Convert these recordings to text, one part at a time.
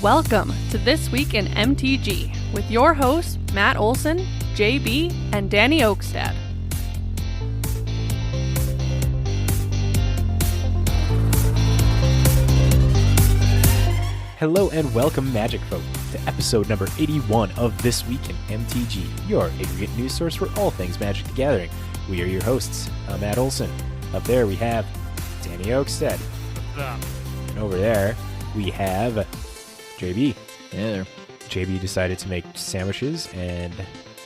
Welcome to This Week in MTG with your hosts Matt Olson, JB, and Danny Oakstad. Hello and welcome, Magic folk, to episode number 81 of This Week in MTG, your aggregate news source for all things Magic the Gathering. We are your hosts. I'm Matt Olson. Up there we have Danny Oakstad. And over there we have JB. Yeah, there. JB decided to make sandwiches and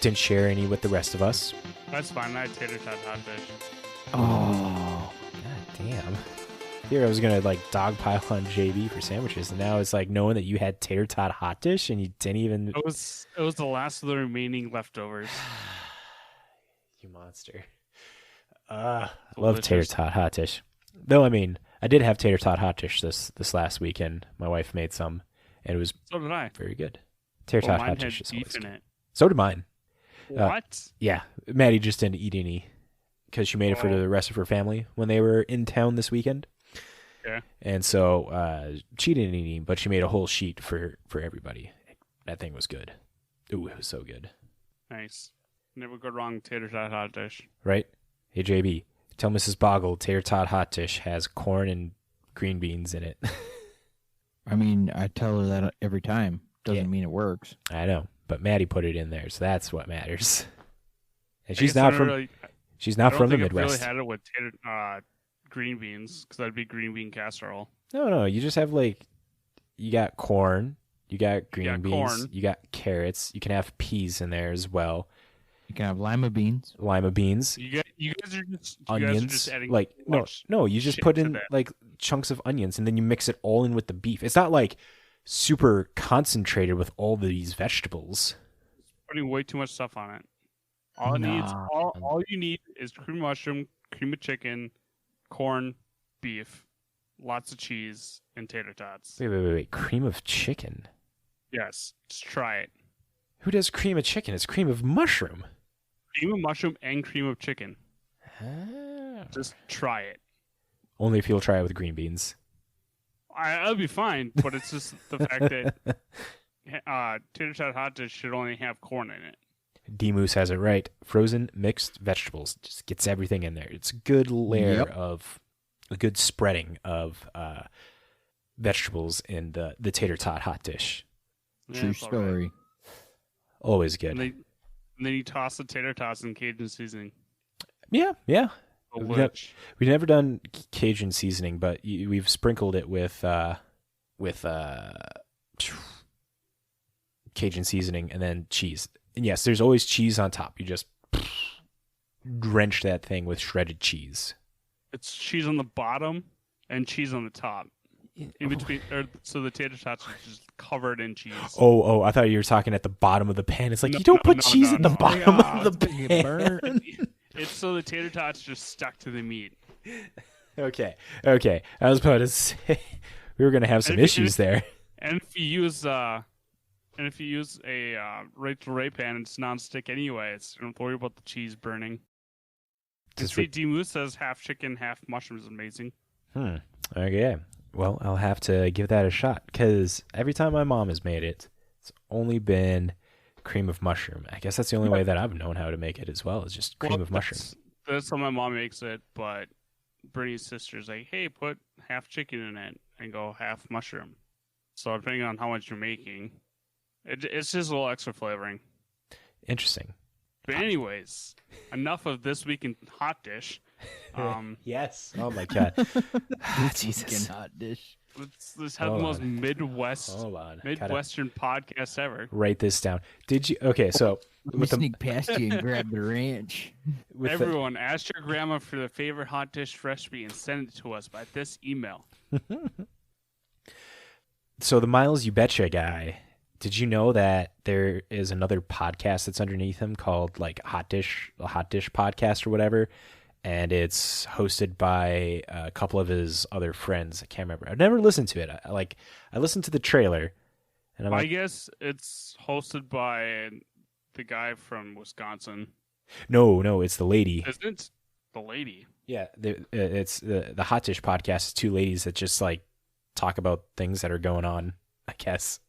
didn't share any with the rest of us. That's fine. I had tater tot hot dish. Oh, god damn. Here I was gonna dogpile on JB for sandwiches, and now it's like knowing that you had tater tot hot dish and you didn't even. It was the last of the remaining leftovers. You monster. I love tater tot hot dish. Though I mean, I did have tater tot hot dish this last weekend. My wife made some, and it was So did I. very good. Tater tot Mine hot had dish is beef always in good. it. So did mine. What? Yeah, Maddie just didn't eat any because she made it for the rest of her family when they were in town this weekend. Yeah. And so she didn't eat any, but she made a whole sheet for everybody. That thing was good. Ooh, it was so good. Nice. Never go wrong. Tater tot hot dish. Right? Hey, JB, tell Mrs. Boggle tater tot hot dish has corn and green beans in it. I mean, I tell her that every time. Doesn't mean it works. I know, but Maddie put it in there, so that's what matters. And I she's guess not I from really, she's I not don't from the think I've Midwest. really had it with green beans because that'd be green bean casserole. No, you just have you got corn, you got green got beans, corn. you got carrots, you can have peas in there as well. You can have lima beans. Lima beans, You guys are just onions. adding No, you just shit put to in that. chunks of onions and then you mix it all in with the beef. It's not super concentrated with all these vegetables. putting way too much stuff on it. All you need is cream of mushroom, cream of chicken, corn, beef, lots of cheese, and tater tots. Wait. Cream of chicken? Yes, just try it. Who does cream of chicken? It's cream of mushroom. Cream of mushroom and cream of chicken. Ah. Just try it. Only if you'll try it with green beans. I'll be fine, but it's just the fact that tater tot hot dish should only have corn in it. D-Moose has it right. Frozen mixed vegetables. Just gets everything in there. It's a good layer of a good spreading of vegetables in the tater tot hot dish. Yeah, True it's all story. right. Always good. And then you toss the tater tots in Cajun seasoning. Yeah. Which We've never done Cajun seasoning, but we've sprinkled it with Cajun seasoning and then cheese. And yes, there's always cheese on top. You just drench that thing with shredded cheese. it's cheese on the bottom and cheese on the top. In between, so the tater tots are just covered in cheese. Oh! I thought you were talking at the bottom of the pan. It's like you don't put cheese at the bottom of the pan. It's so the tater tots just stuck to the meat. Okay. I was about to say we were gonna have some issues there. And if you use a right pan, it's non-stick anyway. So don't worry about the cheese burning. D-Moose says half chicken, half mushroom is amazing. Okay. Well, I'll have to give that a shot because every time my mom has made it, it's only been cream of mushroom. I guess that's the only way that I've known how to make it as well, is just cream of mushroom. That's how my mom makes it, but Brittany's sister's like, hey, put half chicken in it and go half mushroom. So depending on how much you're making, it's just a little extra flavoring. Interesting. But anyways, enough of This Week in Hot Dish. Yes. Oh my god. Jesus. Hot dish. Let's have the most Hold on. Midwestern podcast ever. Write this down. Did you? Okay, so Let me sneak past you and grab the ranch. Everyone, ask your grandma for the favorite hot dish recipe and send it to us by this email. So the Miles You Betcha guy, did you know that there is another podcast that's underneath him called the Hot Dish podcast or whatever? And it's hosted by a couple of his other friends. I can't remember. I've never listened to it. I listened to the trailer, and I guess it's hosted by the guy from Wisconsin. No, it's the lady. Isn't it the lady? Yeah, it's the Hot Dish podcast is two ladies that just talk about things that are going on, I guess.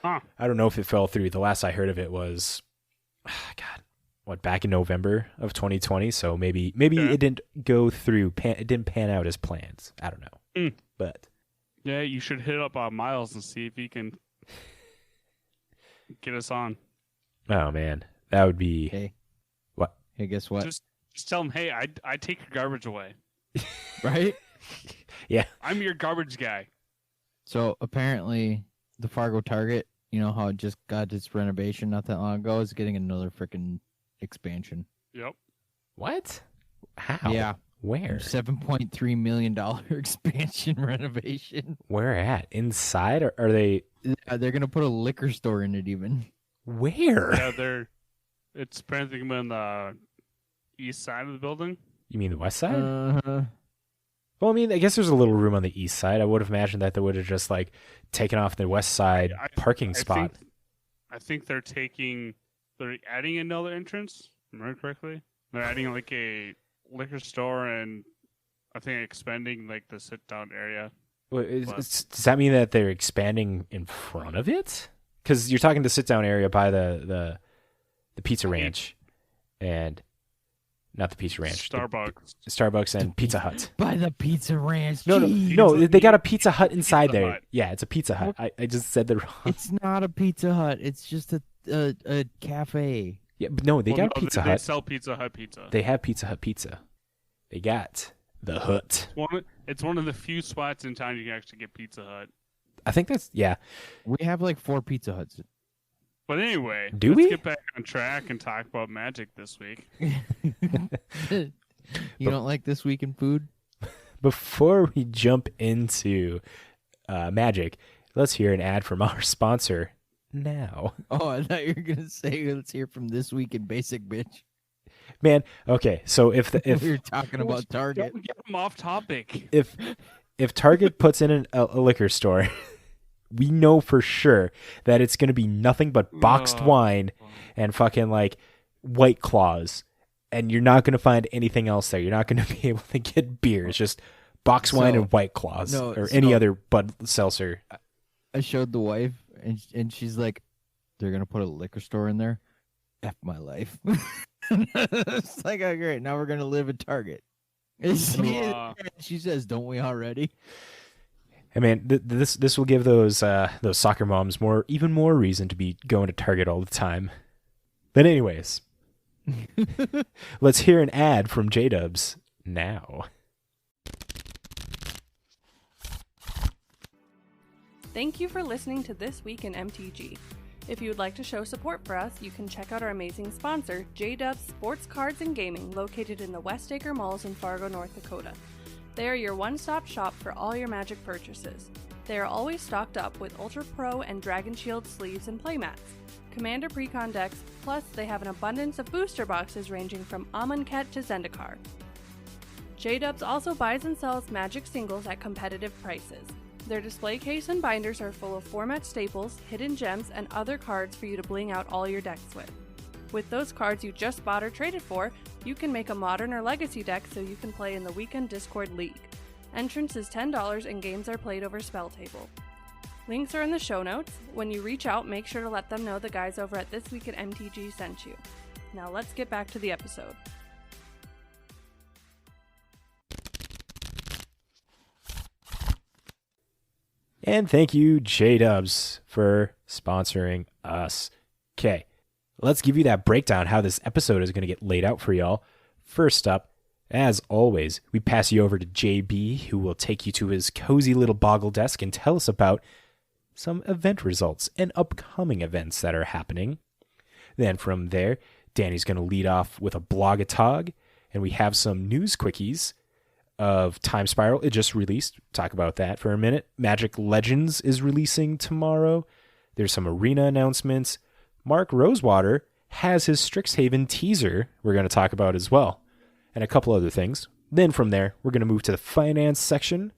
Huh. I don't know if it fell through. The last I heard of it was, back in November of 2020. So maybe it didn't go through. It didn't pan out as planned. I don't know. But yeah, you should hit up Miles and see if he can get us on. Oh man, that would be. Hey. What? Hey, guess what? Just tell him, hey, I take your garbage away. Right? Yeah. I'm your garbage guy. So apparently, the Fargo Target, you know how it just got its renovation not that long ago, is getting another freaking expansion. Yep. What? How? Yeah. Where? $7.3 million expansion renovation. Where at? Inside? Or are they? They're gonna put a liquor store in it even. Where? Yeah, it's apparently on the east side of the building. You mean the west side? Uh-huh. Well, I mean, I guess there's a little room on the east side. I would have imagined that they would have just like taken off the west side parking spot. I think they're adding another entrance. Remember correctly? They're adding like a liquor store and I think expanding like the sit down area. Well, does that mean that they're expanding in front of it? Because you're talking the sit down area by the pizza ranch and. Not the Pizza Ranch. Starbucks and Pizza Hut. By the Pizza Ranch. No, they got a Pizza Hut inside there. Hut. Yeah, it's a Pizza Hut. I just said that wrong. It's not a Pizza Hut. It's just a cafe. Yeah, but no, they got Pizza Hut. They sell Pizza Hut pizza. They have Pizza Hut pizza. They got the Hut. It's one of the few spots in town you can actually get Pizza Hut. I think that's, yeah. We have like 4 Pizza Huts. But anyway, let's get back on track and talk about Magic this week. You don't like This Week in Food? Before we jump into Magic, let's hear an ad from our sponsor now. Oh, I thought you were going to say let's hear from This Week in Basic Bitch. Man, okay, so if we were talking about Target. Don't get them off topic. If Target puts in a liquor store... we know for sure that it's going to be nothing but boxed wine and fucking like White Claws. And you're not going to find anything else there. You're not going to be able to get beer. It's just boxed wine and White Claws or any other Bud Seltzer. I showed the wife and she's like, they're going to put a liquor store in there? F my life. It's like, oh, great. Now we're going to live at Target. She says, don't we already? I mean, this will give those soccer moms even more reason to be going to Target all the time. But anyways, let's hear an ad from J-Dubs now. Thank you for listening to This Week in MTG. If you would like to show support for us, you can check out our amazing sponsor, J-Dubs Sports Cards and Gaming, located in the Westacre Malls in Fargo, North Dakota. They are your one-stop shop for all your Magic purchases. They are always stocked up with Ultra Pro and Dragon Shield sleeves and playmats, Commander Precon decks, plus they have an abundance of booster boxes ranging from Amonkhet to Zendikar. J-Dubs also buys and sells Magic singles at competitive prices. Their display case and binders are full of format staples, hidden gems, and other cards for you to bling out all your decks with. With those cards you just bought or traded for, you can make a Modern or Legacy deck so you can play in the Weekend Discord League. Entrance is $10 and games are played over Spell Table. Links are in the show notes. When you reach out, make sure to let them know the guys over at This Week at MTG sent you. Now let's get back to the episode. And thank you, J-Dubs, for sponsoring us. Okay. Let's give you that breakdown how this episode is going to get laid out for y'all. First up, as always, we pass you over to JB, who will take you to his cozy little boggle desk and tell us about some event results and upcoming events that are happening. Then from there, Danny's going to lead off with a blogatog, and we have some news quickies of Time Spiral. It just released. Talk about that for a minute. Magic Legends is releasing tomorrow. There's some arena announcements. Mark Rosewater has his Strixhaven teaser we're going to talk about as well, and a couple other things. Then from there, we're going to move to the finance section.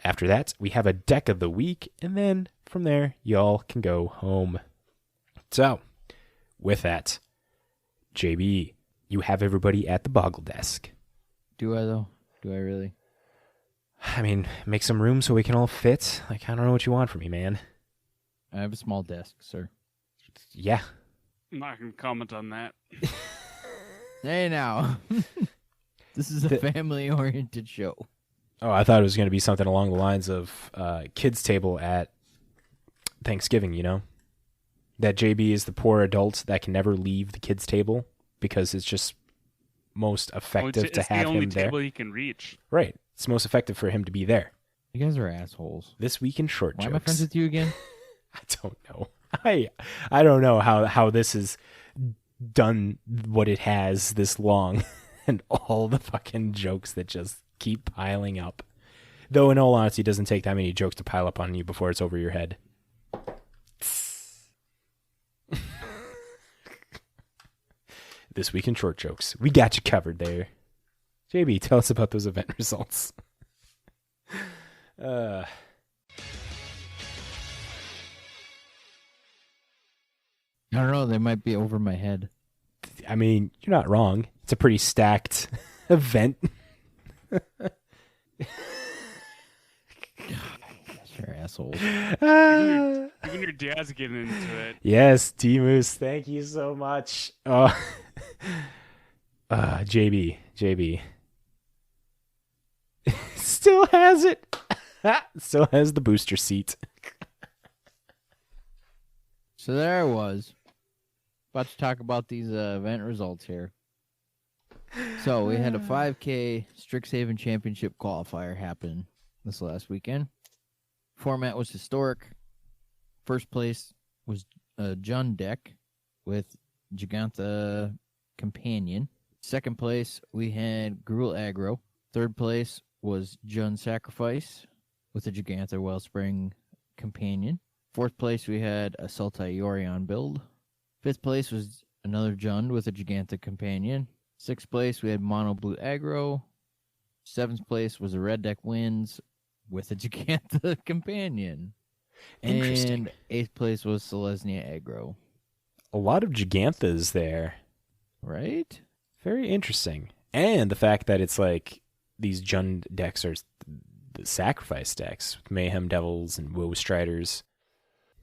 After that, we have a deck of the week, and then from there, y'all can go home. So, with that, JB, you have everybody at the boggle desk. Do I, though? Do I really? I mean, make some room so we can all fit. Like, I don't know what you want from me, man. I have a small desk, sir. Yeah. I'm not going to comment on that. Hey, now. This is a family-oriented show. Oh, I thought it was going to be something along the lines of kids' table at Thanksgiving, you know? That JB is the poor adult that can never leave the kids' table because it's just most effective to have him there. It's the only table he can reach. Right. It's most effective for him to be there. You guys are assholes. This week in short Why jokes. am I friends with you again? I don't know. I don't know how this has done what it has this long and all the fucking jokes that just keep piling up. Though in all honesty, it doesn't take that many jokes to pile up on you before it's over your head. This week in short jokes. We got you covered there. JB, tell us about those event results. I don't know. They might be over my head. I mean, you're not wrong. It's a pretty stacked event. You're assholes. Even your dad's getting into it. Yes, T-Moose, thank you so much. JB. Still has it. Still has the booster seat. So there I was. About to talk about these event results here. So we had a 5K Strixhaven Championship qualifier happen this last weekend. Format was historic. First place was a Jund deck with Gigantha Companion. Second place, we had Gruul Aggro. Third place was Jund Sacrifice with a Gigantha Wellspring Companion. Fourth place, we had a Sultai Yorion build. Fifth place was another Jund with a Gigantha Companion. Sixth place, we had Mono Blue Aggro. Seventh place was a Red Deck Wins with a Gigantha Companion. Interesting. And eighth place was Selesnya Aggro. A lot of Giganthas there. Right? Very interesting. And the fact that it's like these Jund decks are the sacrifice decks with Mayhem Devils and Woe Striders.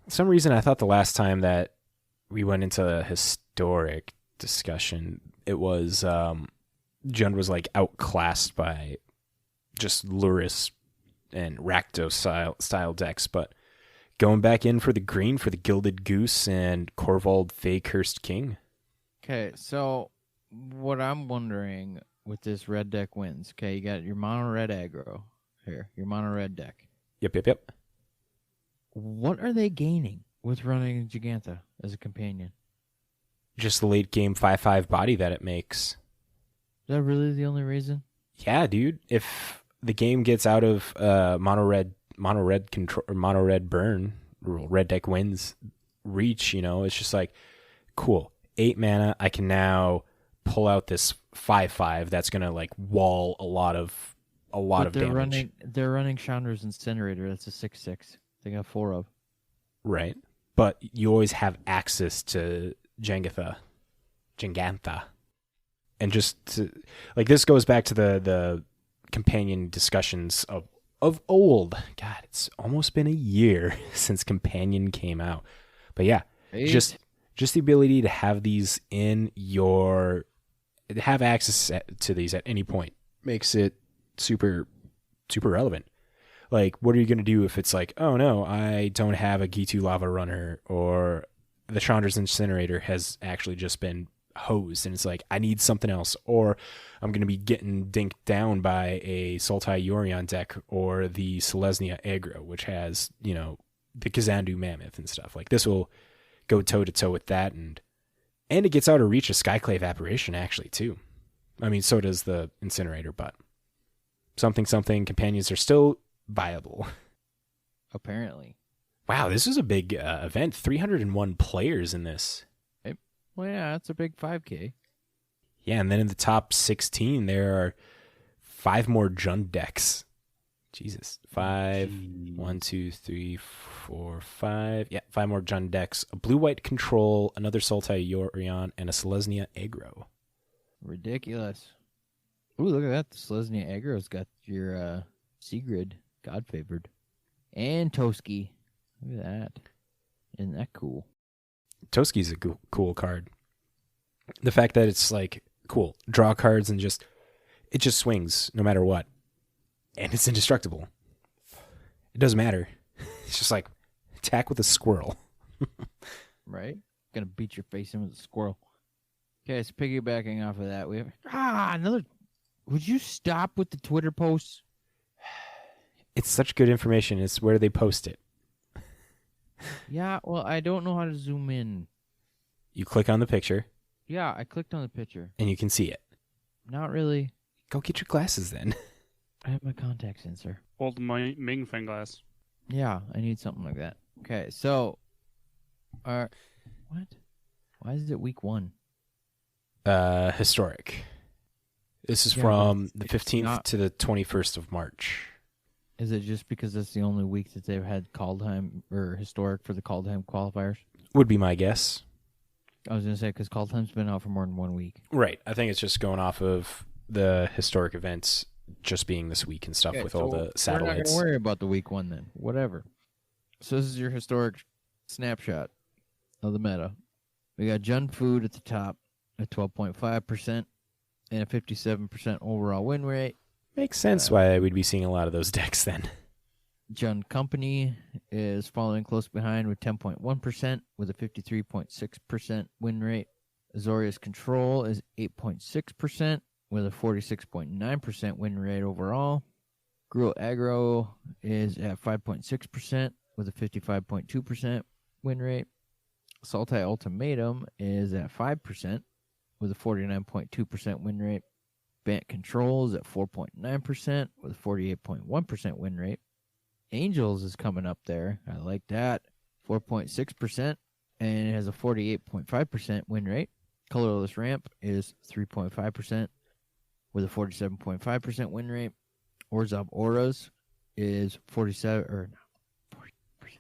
For some reason, I thought the last time that we went into a historic discussion, it was Jund was like outclassed by just Luris and Rakdos style decks, but going back in for the green for the Gilded Goose and Korvold Fey Cursed King. Okay, so what I'm wondering with this red deck wins, okay, you got your mono red aggro here, your mono red deck. Yep. What are they gaining with running Gigantha as a companion? Just the late game 5/5 body that it makes. Is that really the only reason? Yeah, dude. If the game gets out of mono red control or mono red burn rule, red deck wins reach, you know, it's just like cool. 8 mana, I can now pull out this 5/5 that's gonna like wall a lot of damage. They're running Chandra's Incinerator. That's a 6/6. They got 4 of. Right, but you always have access to Gigantha, and just to, like this goes back to the companion discussions of old. God, it's almost been a year since Companion came out, but yeah, just the ability to have these have access to these at any point makes it super relevant. Like, what are you going to do if it's like, oh no, I don't have a Gitu Lava Runner, or the Chandra's Incinerator has actually just been hosed, and it's like, I need something else, or I'm going to be getting dinked down by a Sultai Yorion deck, or the Selesnya Aggro, which has, you know, the Kazandu Mammoth and stuff. Like, this will go toe-to-toe with that, and it gets out of reach of Skyclave Apparition, actually, too. I mean, so does the Incinerator, but something companions are still viable. Apparently. Wow, this is a big event. 301 players in this. Well, yeah, that's a big 5K. Yeah, and then in the top 16, there are 5 more Jund decks. Jesus. 5, 1, 2, 3, 4, 5. Yeah, 5 more Jund decks. A blue-white control, another Sultai Yorion, and a Selesnya Aggro. Ridiculous. Ooh, look at that. The Selesnya Aggro's got your Sigrid, God favored. And Toski. Look at that. Isn't that cool? Toski's a cool card. The fact that it's like, cool, draw cards and it just swings no matter what. And it's indestructible. It doesn't matter. It's just like, attack with a squirrel. Right? Gonna beat your face in with a squirrel. Okay, so piggybacking off of that, we have another. Would you stop with the Twitter posts? It's such good information. It's where they post it. Yeah, well, I don't know how to zoom in. You click on the picture. Yeah, I clicked on the picture. And you can see it. Not really. Go get your glasses then. I have my contacts in, sir. Old Ming Fan glass. Yeah, I need something like that. Okay, so, what? Why is it week 1? Historic. This is Yeah, from the it's 15th not- to the 21st of March. Is it just because that's the only week that they've had Kaldheim or historic for the Kaldheim qualifiers? Would be my guess. I was gonna say because Kaldheim's been out for more than 1 week. Right. I think it's just going off of the historic events just being this week and stuff Okay, with all so the we're not satellites. gonna worry about the week 1 then. Whatever. So this is your historic snapshot of the meta. We got Jund Food at the top at 12.5% and a 57% overall win rate. Makes sense why we'd be seeing a lot of those decks then. Jund Company is following close behind with 10.1% with a 53.6% win rate. Azorius Control is 8.6% with a 46.9% win rate overall. Gruul Aggro is at 5.6% with a 55.2% win rate. Sultai Ultimatum is at 5% with a 49.2% win rate. Bant Control is at 4.9% with a 48.1% win rate. Angels is coming up there. I like that. 4.6%, and it has a 48.5% win rate. Colorless Ramp is 3.5% with a 47.5% win rate. Orzhov Auras is 47 or no, 40%.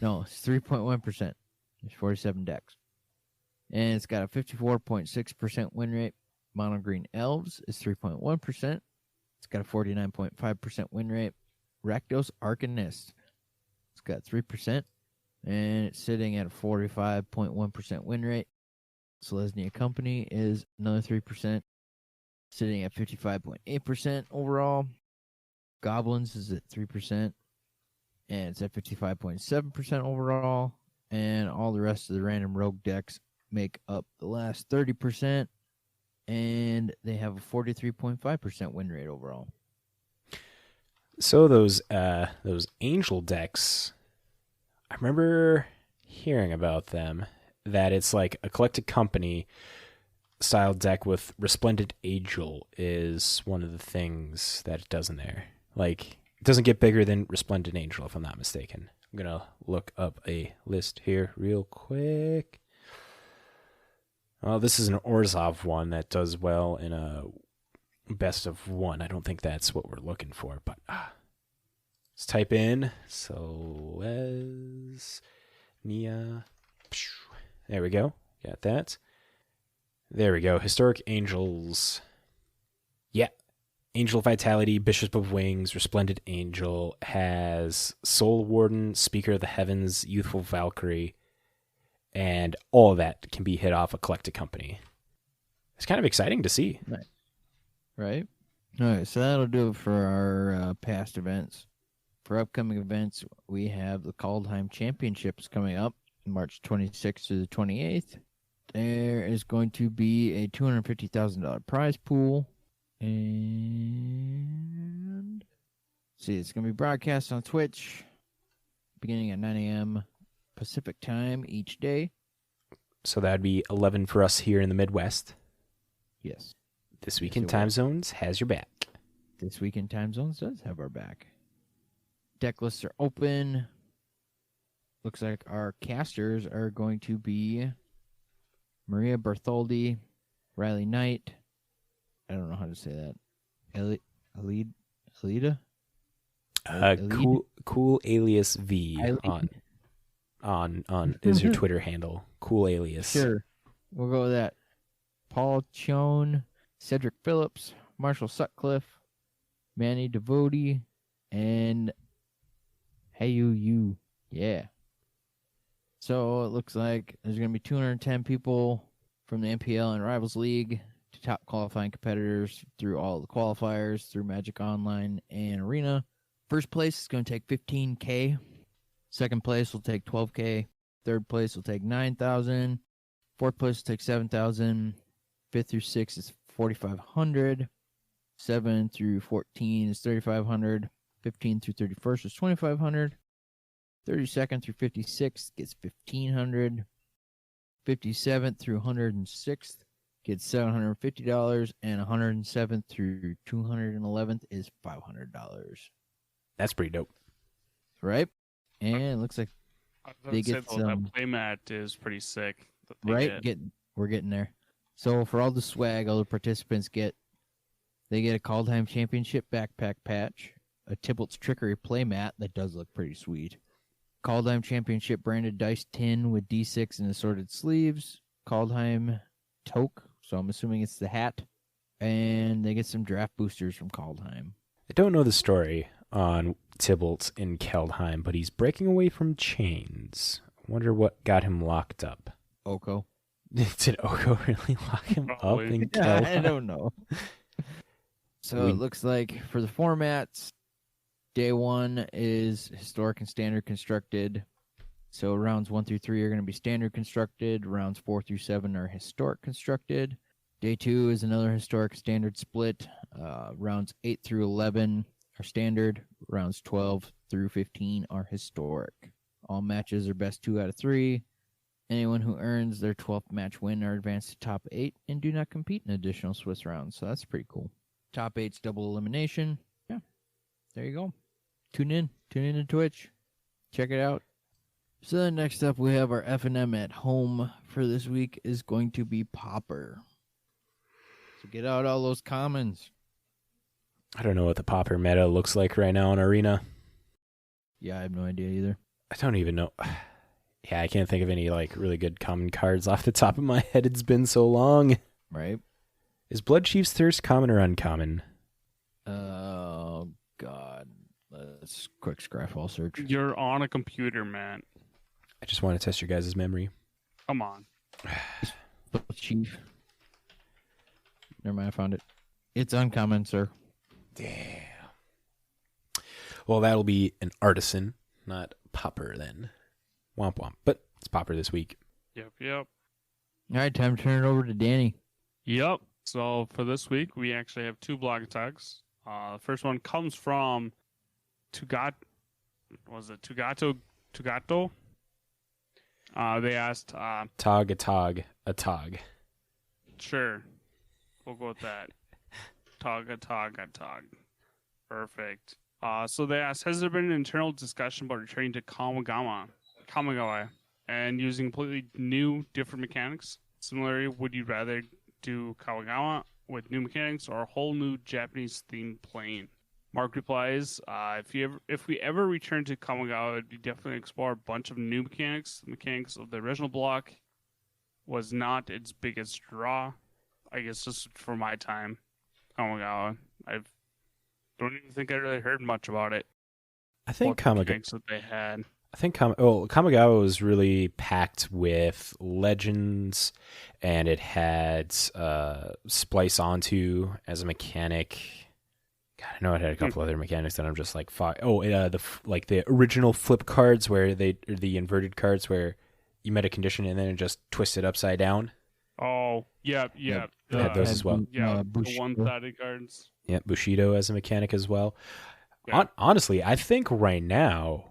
No, it's 3.1%. There's 47 decks. And it's got a 54.6% win rate. Mono Green Elves is 3.1%. It's got a 49.5% win rate. Rakdos Arcanist. It's got 3%. And it's sitting at a 45.1% win rate. Selesnya Company is another 3%. Sitting at 55.8% overall. Goblins is at 3%. And it's at 55.7% overall. And all the rest of the random rogue decks make up the last 30%. And they have a 43.5% win rate overall. So those angel decks, I remember hearing about them, that it's like a collected company style deck with Resplendent Angel is one of the things that it does in there. Like, it doesn't get bigger than Resplendent Angel, if I'm not mistaken. I'm going to look up a list here real quick. Well, this is an Orzhov one that does well in a best of one. I don't think that's what we're looking for, but let's type in Selesnya. There we go. Got that. There we go. Historic Angels. Yeah. Angel Vitality, Bishop of Wings, Resplendent Angel, has Soul Warden, Speaker of the Heavens, Youthful Valkyrie, and all of that can be hit off a collected company. It's kind of exciting to see. Right? All right, so that'll do it for our past events. For upcoming events, we have the Kaldheim Championships coming up March 26th to the 28th. There is going to be a $250,000 prize pool. And see, it's going to be broadcast on Twitch beginning at 9 a.m. Pacific time each day. So that'd be 11 for us here in the Midwest. Yes. This Week Yes, in it Time will. Zones has your back. This Week in Time Zones does have our back. Deck lists are open. Looks like our casters are going to be Maria Bertholdi, Riley Knight. I don't know how to say that. Alida? Cool alias V Eileen. on is your Twitter handle. Cool alias. Sure. We'll go with that. Paul Chone, Cedric Phillips, Marshall Sutcliffe, Manny Devotee, and Hey You. Yeah. So it looks like there's going to be 210 people from the MPL and Rivals League to top qualifying competitors through all the qualifiers, through Magic Online and Arena. First place is going to take 15K. Second place will take 12K. Third place will take 9,000. Fourth place will take 7,000. Fifth through sixth is 4,500. 7 through 14 is 3,500. 15 through 31st is 2,500. 32nd through 56th gets 1,500. 57th through 106th gets $750. And 107th through 211th is $500. That's pretty dope. Right? And it looks like they get some... That playmat is pretty sick. Right? We're getting there. So for all the swag, all the participants get a Kaldheim Championship backpack patch, a Tybalt's Trickery playmat that does look pretty sweet, Kaldheim Championship branded dice tin with D6 and assorted sleeves, Kaldheim toque, so I'm assuming it's the hat, and they get some draft boosters from Kaldheim. I don't know the story on Tybalt's in Kelheim, but he's breaking away from chains. I wonder what got him locked up. Oko. Did Oko really lock him up in Kelheim? I don't know. So it looks like for the formats, day one is historic and standard constructed. So rounds 1 through 3 are going to be standard constructed. Rounds 4 through 7 are historic constructed. Day 2 is another historic standard split. Rounds 8 through 11 are standard. Rounds 12 through 15 are historic. All matches are best 2 out of 3. Anyone who earns their 12th match win are advanced to top 8 and do not compete in additional Swiss rounds. So that's pretty cool. Top 8's double elimination. Yeah, there you go. Tune in to Twitch. Check it out. So then next up we have our F&M at home for this week is going to be Pauper. So get out all those commons. I don't know what the Pauper meta looks like right now in Arena. Yeah, I have no idea either. I don't even know. Yeah, I can't think of any like really good common cards off the top of my head. It's been so long. Right. Is Bloodchief's Thirst common or uncommon? Oh, God. Let's quick Scryfall search. You're on a computer, man. I just want to test your guys' memory. Come on. Chief. Never mind, I found it. It's uncommon, sir. Damn. Well, that'll be an artisan, not Pauper then. Womp womp. But it's Pauper this week. Yep. All right, time to turn it over to Danny. Yep. So for this week, we actually have 2 blog tags. The first one comes from Tugato? They asked... Tog. Sure. We'll go with that. Tog. Perfect. So they asked, has there been an internal discussion about returning to Kamigawa, and using completely new, different mechanics? Similarly, would you rather do Kamigawa with new mechanics or a whole new Japanese-themed plane? Mark replies, if we ever return to Kamigawa, we'd definitely explore a bunch of new mechanics. The mechanics of the original block was not its biggest draw. I guess just for my time, Kamigawa. I don't even think I really heard much about it. I think Kamigawa that they had. I think Kamigawa was really packed with legends, and it had Splice Onto as a mechanic. God, I know it had a couple other mechanics that I'm just like, the original flip cards where the inverted cards where you met a condition and then it just twisted upside down. Oh, yeah. It had those as well. Yeah, the one-sided cards. Yeah, Bushido as a mechanic as well. Yeah. Honestly, I think right now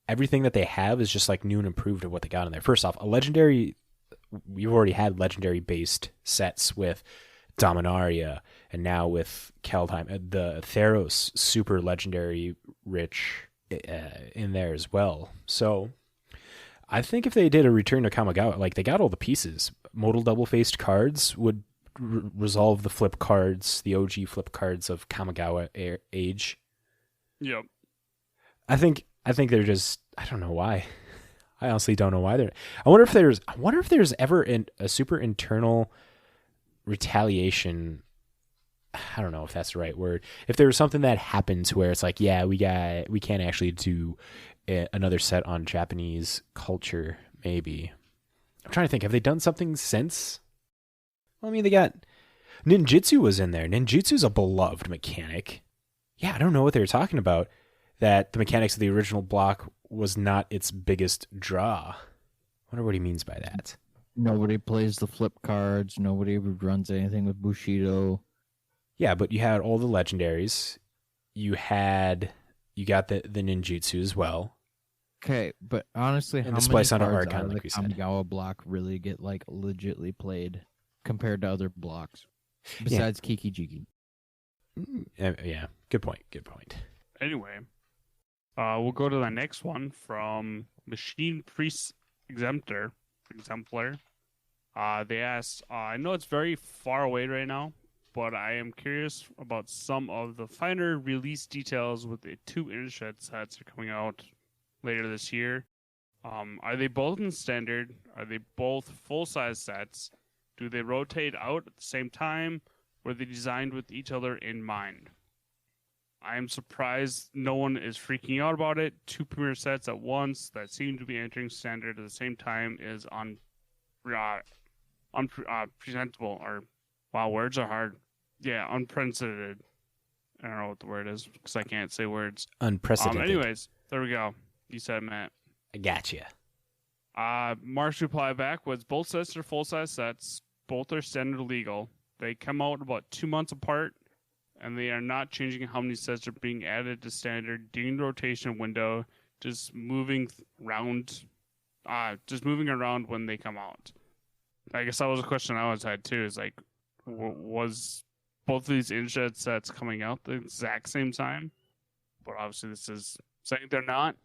everything that they have is just like new and improved of what they got in there. First off, we've already had legendary-based sets with Dominaria, and now with Kelheim, the Theros super legendary rich in there as well. So I think if they did a return to Kamigawa, like they got all the pieces. Modal double-faced cards would resolve the flip cards, the OG flip cards of Kamigawa age. Yep. I think they're just, I don't know why. I honestly don't know why they're. I wonder if there's ever a super internal retaliation. I don't know if that's the right word. If there was something that happens where it's like, yeah, we can't actually do another set on Japanese culture maybe. I'm trying to think. Have they done something since? Well, I mean, they got ninjutsu was in there. Ninjutsu's a beloved mechanic. Yeah, I don't know what they were talking about. That the mechanics of the original block was not its biggest draw. I wonder what he means by that. Nobody plays the flip cards. Nobody runs anything with Bushido. Yeah, but you had all the legendaries. You got the ninjutsu as well. Okay, but honestly, And how the many Splice on cards Archon, out of like the we said. Kamigawa block really get like legitly played compared to other blocks besides Kiki Jiki? Yeah, good point. Anyway, we'll go to the next one from Machine Priest Exemplar. They asked, I know it's very far away right now, but I am curious about some of the finer release details with the 2 Initiate sets that are coming out later this year. Are they both in standard? Are they both full-size sets? Do they rotate out at the same time? Were they designed with each other in mind? I am surprised no one is freaking out about it. 2 premiere sets at once that seem to be entering standard at the same time is unpresentable. Or, wow, words are hard. Yeah, unprecedented. I don't know what the word is because I can't say words. Unprecedented. Anyways, there we go. You said it, Matt. I gotcha. Mark's reply back was both sets are full-size sets. Both are standard legal. They come out about 2 months apart, and they are not changing how many sets are being added to standard during the rotation window, just moving around when they come out. I guess that was a question I always had too, is like, was both of these Initiate sets coming out the exact same time? But obviously this is saying they're not.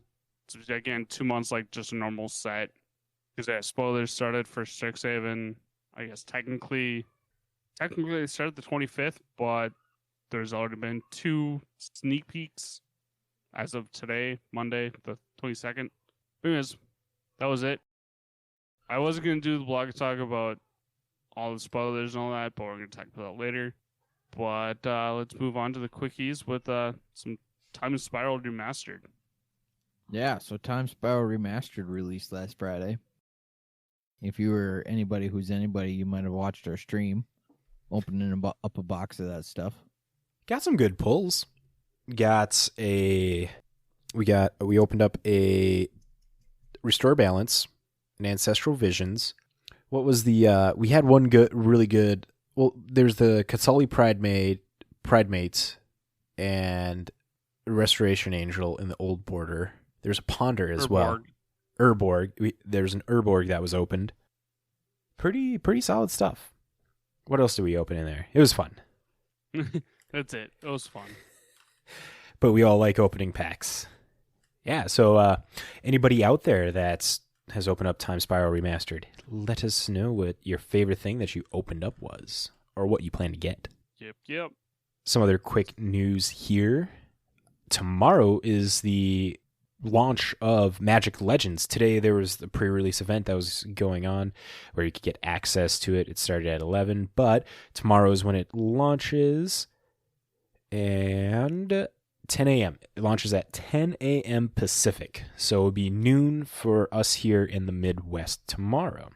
So again, 2 months like just a normal set. Because spoilers started for Strixhaven. I guess technically they started the 25th, but there's already been 2 sneak peeks as of today, Monday, the 22nd. Anyways, that was it. I wasn't going to do the blog talk about all the spoilers and all that, but we're going to talk about that later. But let's move on to the quickies with some Time Spiral Remastered. Yeah, so Time Spiral Remastered released last Friday. If you were anybody who's anybody, you might have watched our stream opening up a box of that stuff. Got some good pulls. We opened up a Restore Balance, an Ancestral Visions. What was the we had one really good. Well, there's the Katsali Pridemates and Restoration Angel in the old border. There's a Ponder as well. Urborg. There's an Urborg that was opened. Pretty solid stuff. What else did we open in there? It was fun. That's it. It was fun. But we all like opening packs. Yeah, so anybody out there that has opened up Time Spiral Remastered, let us know what your favorite thing that you opened up was, or what you plan to get. Yep. Some other quick news here. Tomorrow is the launch of Magic Legends. Today there was the pre-release event that was going on where you could get access to it. It started at 11, but tomorrow is when it launches, and 10 a.m. It launches at 10 a.m. Pacific, so it'll be noon for us here in the Midwest tomorrow.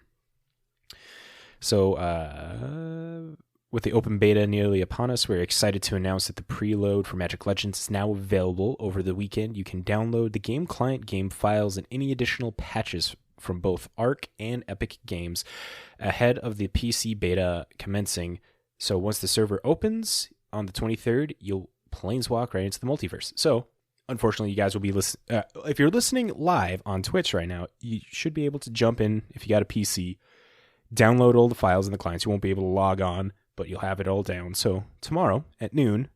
So with the open beta nearly upon us, we're excited to announce that the preload for Magic Legends is now available over the weekend. You can download the game client, game files, and any additional patches from both Arc and Epic Games ahead of the PC beta commencing. So once the server opens on the 23rd, you'll planeswalk right into the multiverse. So unfortunately, you guys will be listening. If you're listening live on Twitch right now, you should be able to jump in if you got a PC, download all the files and the clients. You won't be able to log on, but you'll have it all down. So tomorrow at noon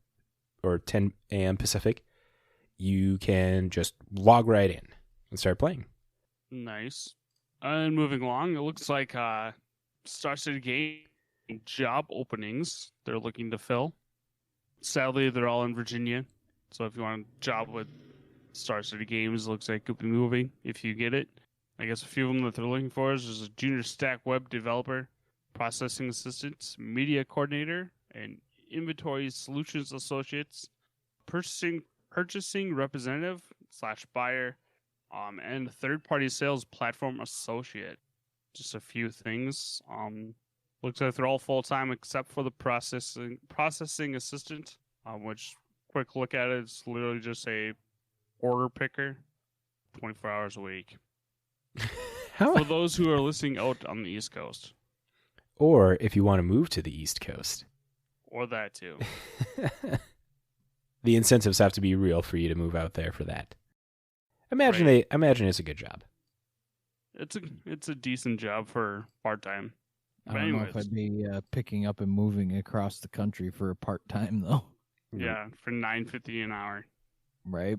or 10 a.m. Pacific, you can just log right in and start playing. Nice. And moving along, it looks like Star City Game job openings they're looking to fill. Sadly, they're all in Virginia. So if you want a job with Star City Games, it looks like it could be moving if you get it. I guess a few of them that they're looking for is a junior stack web developer, processing assistant, media coordinator, and inventory solutions associates, purchasing representative /buyer, and third-party sales platform associate. Just a few things. Looks like they're all full-time except for the processing assistant, which quick look at it, it's literally just a order picker, 24 hours a week. For those who are listening out on the East Coast. Or if you want to move to the East Coast. Or that too. The incentives have to be real for you to move out there for that. Imagine it's a good job. It's a decent job for part-time. I don't know if I'd be picking up and moving across the country for a part-time, though. Yeah, for $9.50 an hour. Right.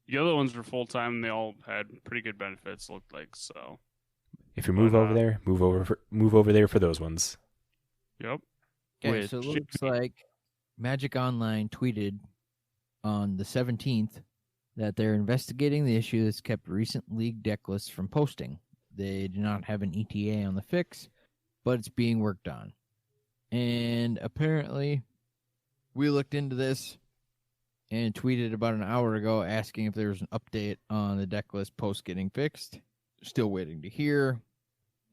The other ones were full-time. They all had pretty good benefits, looked like, so. If you move over there, move over there for those ones. Yep. Okay, so it looks like Magic Online tweeted on the 17th that they're investigating the issue that's kept recent league deck lists from posting. They do not have an ETA on the fix, but it's being worked on. And apparently, we looked into this and tweeted about an hour ago asking if there was an update on the deck list post getting fixed. Still waiting to hear.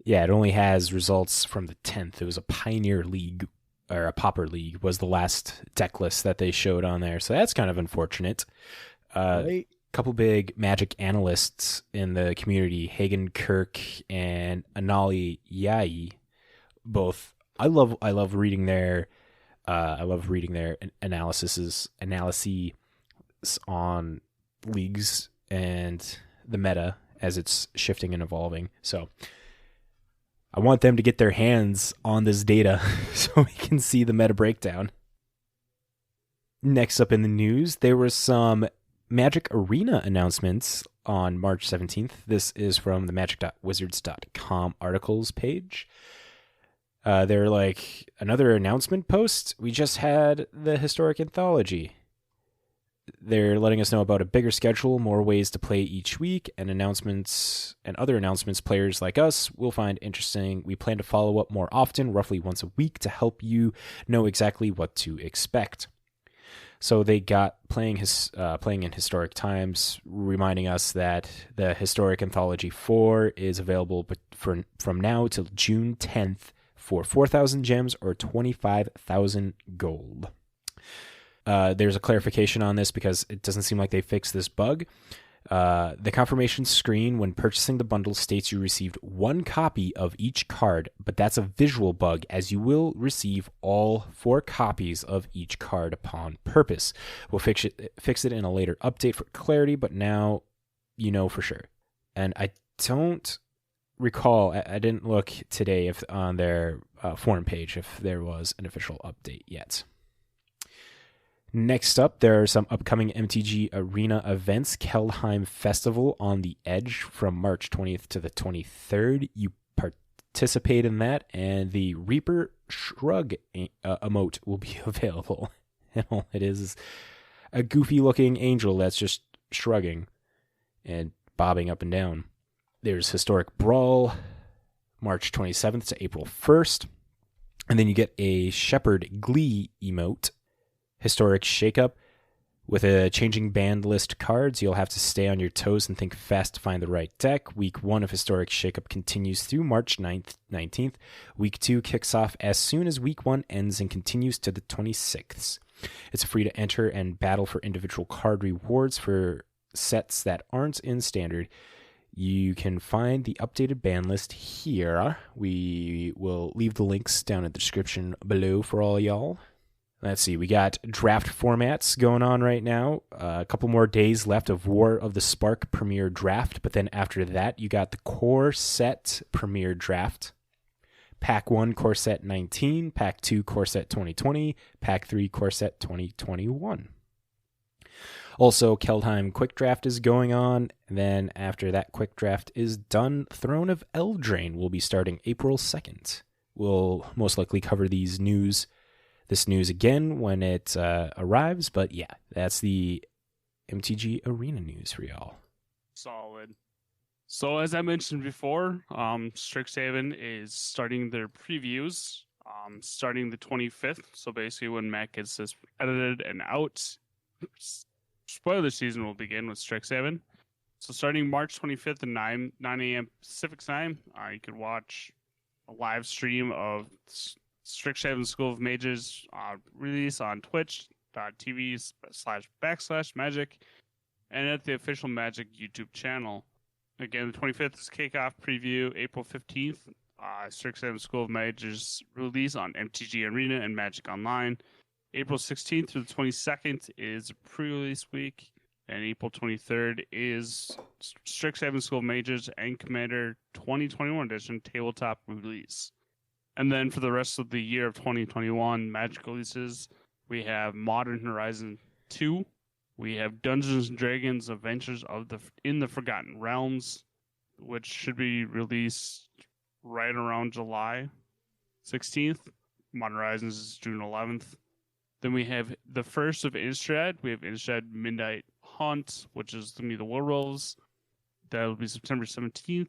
Yeah, it only has results from the 10th. It was a Pioneer League, or a Pauper League, was the last deck list that they showed on there. So that's kind of unfortunate. A couple big Magic analysts in the community, Hagen Kirk and Anali Yai, both. I love reading their analyses on leagues and the meta as it's shifting and evolving. So I want them to get their hands on this data so we can see the meta breakdown. Next up in the news, there were some Magic Arena announcements on March 17th. This is from the magic.wizards.com articles page. They're like another announcement post. We just had the historic anthology. They're letting us know about a bigger schedule, more ways to play each week, and announcements and other announcements players like us will find interesting. We plan to follow up more often, roughly once a week, to help you know exactly what to expect. So they got playing in historic times, reminding us that the historic anthology 4 is available from now till June 10th for 4,000 gems or 25,000 gold. There's a clarification on this because it doesn't seem like they fixed this bug. The confirmation screen when purchasing the bundle states you received 1 copy of each card, but that's a visual bug, as you will receive all 4 copies of each card upon purpose. We'll fix it in a later update for clarity, but now you know for sure. And I don't recall, I didn't look today if on their forum page if there was an official update yet. Next up, there are some upcoming MTG Arena events. Kelheim Festival on the Edge from March 20th to the 23rd. You participate in that, and the Reaper Shrug emote will be available. And all it is a goofy-looking angel that's just shrugging and bobbing up and down. There's Historic Brawl, March 27th to April 1st. And then you get a Shepard Glee emote. Historic Shakeup. With a changing banned list cards, you'll have to stay on your toes and think fast to find the right deck. Week 1 of Historic Shakeup continues through March 19th. Week 2 kicks off as soon as Week 1 ends and continues to the 26th. It's free to enter and battle for individual card rewards for sets that aren't in Standard. You can find the updated ban list here. We will leave the links down in the description below for all y'all. Let's see, we got draft formats going on right now. A couple more days left of War of the Spark Premier Draft, but then after that, you got the Core Set Premier Draft. Pack 1 Core Set 19, Pack 2 Core Set 2020, Pack 3 Core Set 2021. Also, Kelheim Quick Draft is going on, and then after that quick draft is done, Throne of Eldraine will be starting April 2nd. We'll most likely cover this news again when it arrives, but yeah, that's the MTG Arena news for y'all. Solid. So as I mentioned before, Strixhaven is starting their previews starting the 25th. So basically when Matt gets this edited and out, spoiler season will begin with Strixhaven. So starting March 25th at 9 a.m. Pacific time, you can watch a live stream of Strixhaven School of Mages release on twitch.tv/magic and at the official Magic YouTube channel. Again, the 25th is kickoff preview. April 15th, Strixhaven School of Mages release on MTG Arena and Magic Online. April 16th through the 22nd is pre-release week. And April 23rd is Strixhaven School of Mages and Commander 2021 edition tabletop release. And then for the rest of the year of 2021 Magic releases, we have Modern Horizon 2. We have Dungeons & Dragons Adventures in the Forgotten Realms, which should be released right around July 16th. Modern Horizons is June 11th. Then we have the first of Innistrad. We have Innistrad Midnight Hunt, which is going to be the Werewolves. That will be September 17th.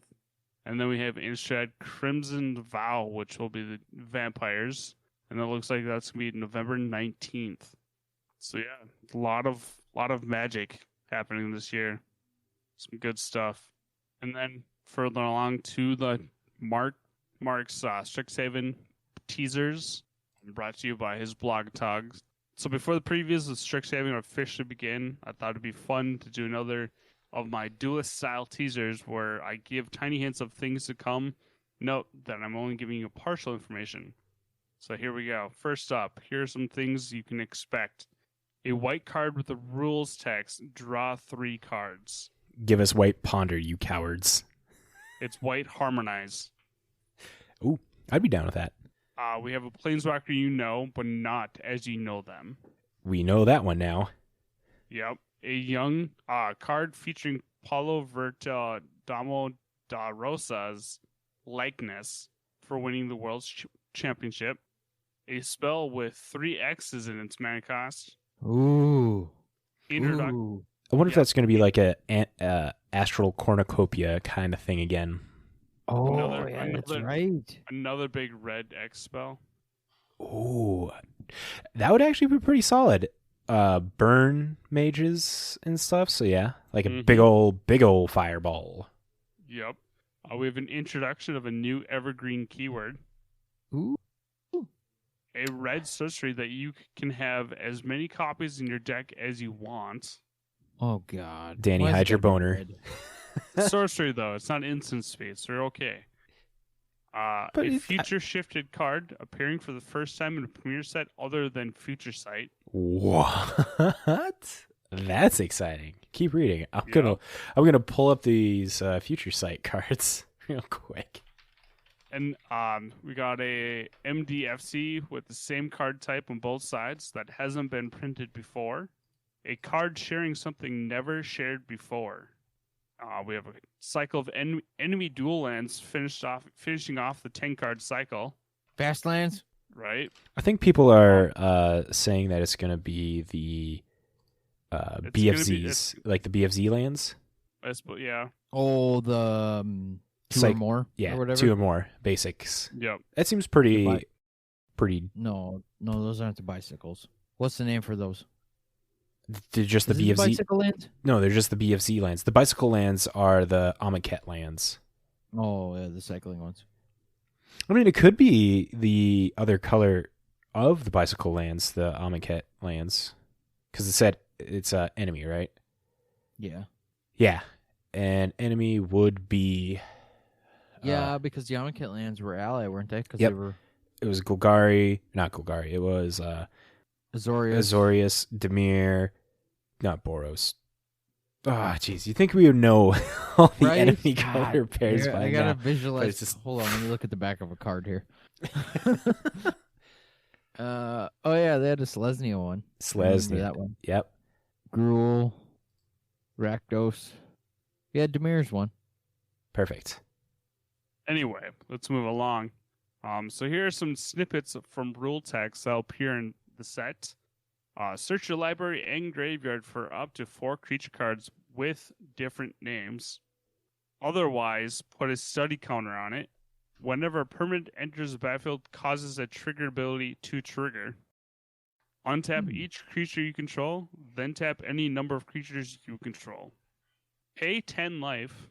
And then we have Innistrad Crimson Vow, which will be the Vampires. And that looks like that's going to be November 19th. So yeah, a lot of Magic happening this year. Some good stuff. And then further along to the Mark's Strixhaven teasers, brought to you by his blog Tog. So before the previews of Strixhaven officially begin, I thought it'd be fun to do another of my duelist style teasers where I give tiny hints of things to come. Note that I'm only giving you partial information. So here we go. First up, here are some things you can expect. A white card with the rules text, draw 3 cards. Give us white ponder, you cowards. It's white harmonize. Ooh, I'd be down with that. We have a planeswalker you know, but not as you know them. We know that one now. Yep. A young card featuring Paulo Verta Damo da Rosa's likeness for winning the World Championship. A spell with 3 X's in its mana cost. Ooh. Introduction. I wonder if that's going to be like a astral cornucopia kind of thing again. Oh, that's right. Another big red X spell. Ooh, that would actually be pretty solid. Burn mages and stuff. So yeah, like a big old fireball. Yep. We have an introduction of a new evergreen keyword. Ooh. A red sorcery that you can have as many copies in your deck as you want. Oh God, Danny, hide your boner. Sorcery though, it's not instant speed, so you're okay. A future shifted card appearing for the first time in a premier set other than Future Sight. What? That's exciting. Keep reading. I'm gonna pull up these Future Sight cards real quick. And we got a MDFC with the same card type on both sides that hasn't been printed before. A card sharing something never shared before. We have a cycle of enemy dual lands finishing off the 10-card cycle. Fast lands? Right. I think people are saying that it's going to be the BFZs, like the BFZ lands. Yeah. Oh, the 2 or more? Yeah, or whatever? 2 or more basics. Yep. That seems pretty... No, those aren't the bicycles. What's the name for those? They're just the BFZ. Bicycle lands? No, they're just the BFZ lands. The bicycle lands are the Amonkhet lands. Oh, yeah, the cycling ones. I mean, it could be the other color of the bicycle lands, the Amonkhet lands, because it said it's enemy, right? Yeah. Yeah, and enemy would be. Yeah, because the Amonkhet lands were ally, weren't they? Because Yep. they were. It was Golgari, not Golgari. It was Azorius, Dimir, not Boros. Ah, jeez. You think we would know all the enemy color pairs by now? I gotta visualize. Hold on, let me look at the back of a card here. Oh yeah, they had a Selesnya one. Selesnya, that one. Yep. Gruul, Rakdos. Yeah, Dimir's one. Perfect. Anyway, let's move along. So here are some snippets from rule text that'll appear in the set. Search your library and graveyard for up to 4 creature cards with different names. Otherwise, put a study counter on it. Whenever a permanent enters the battlefield, causes a trigger ability to trigger. Untap each creature you control, then tap any number of creatures you control. Pay 10 life.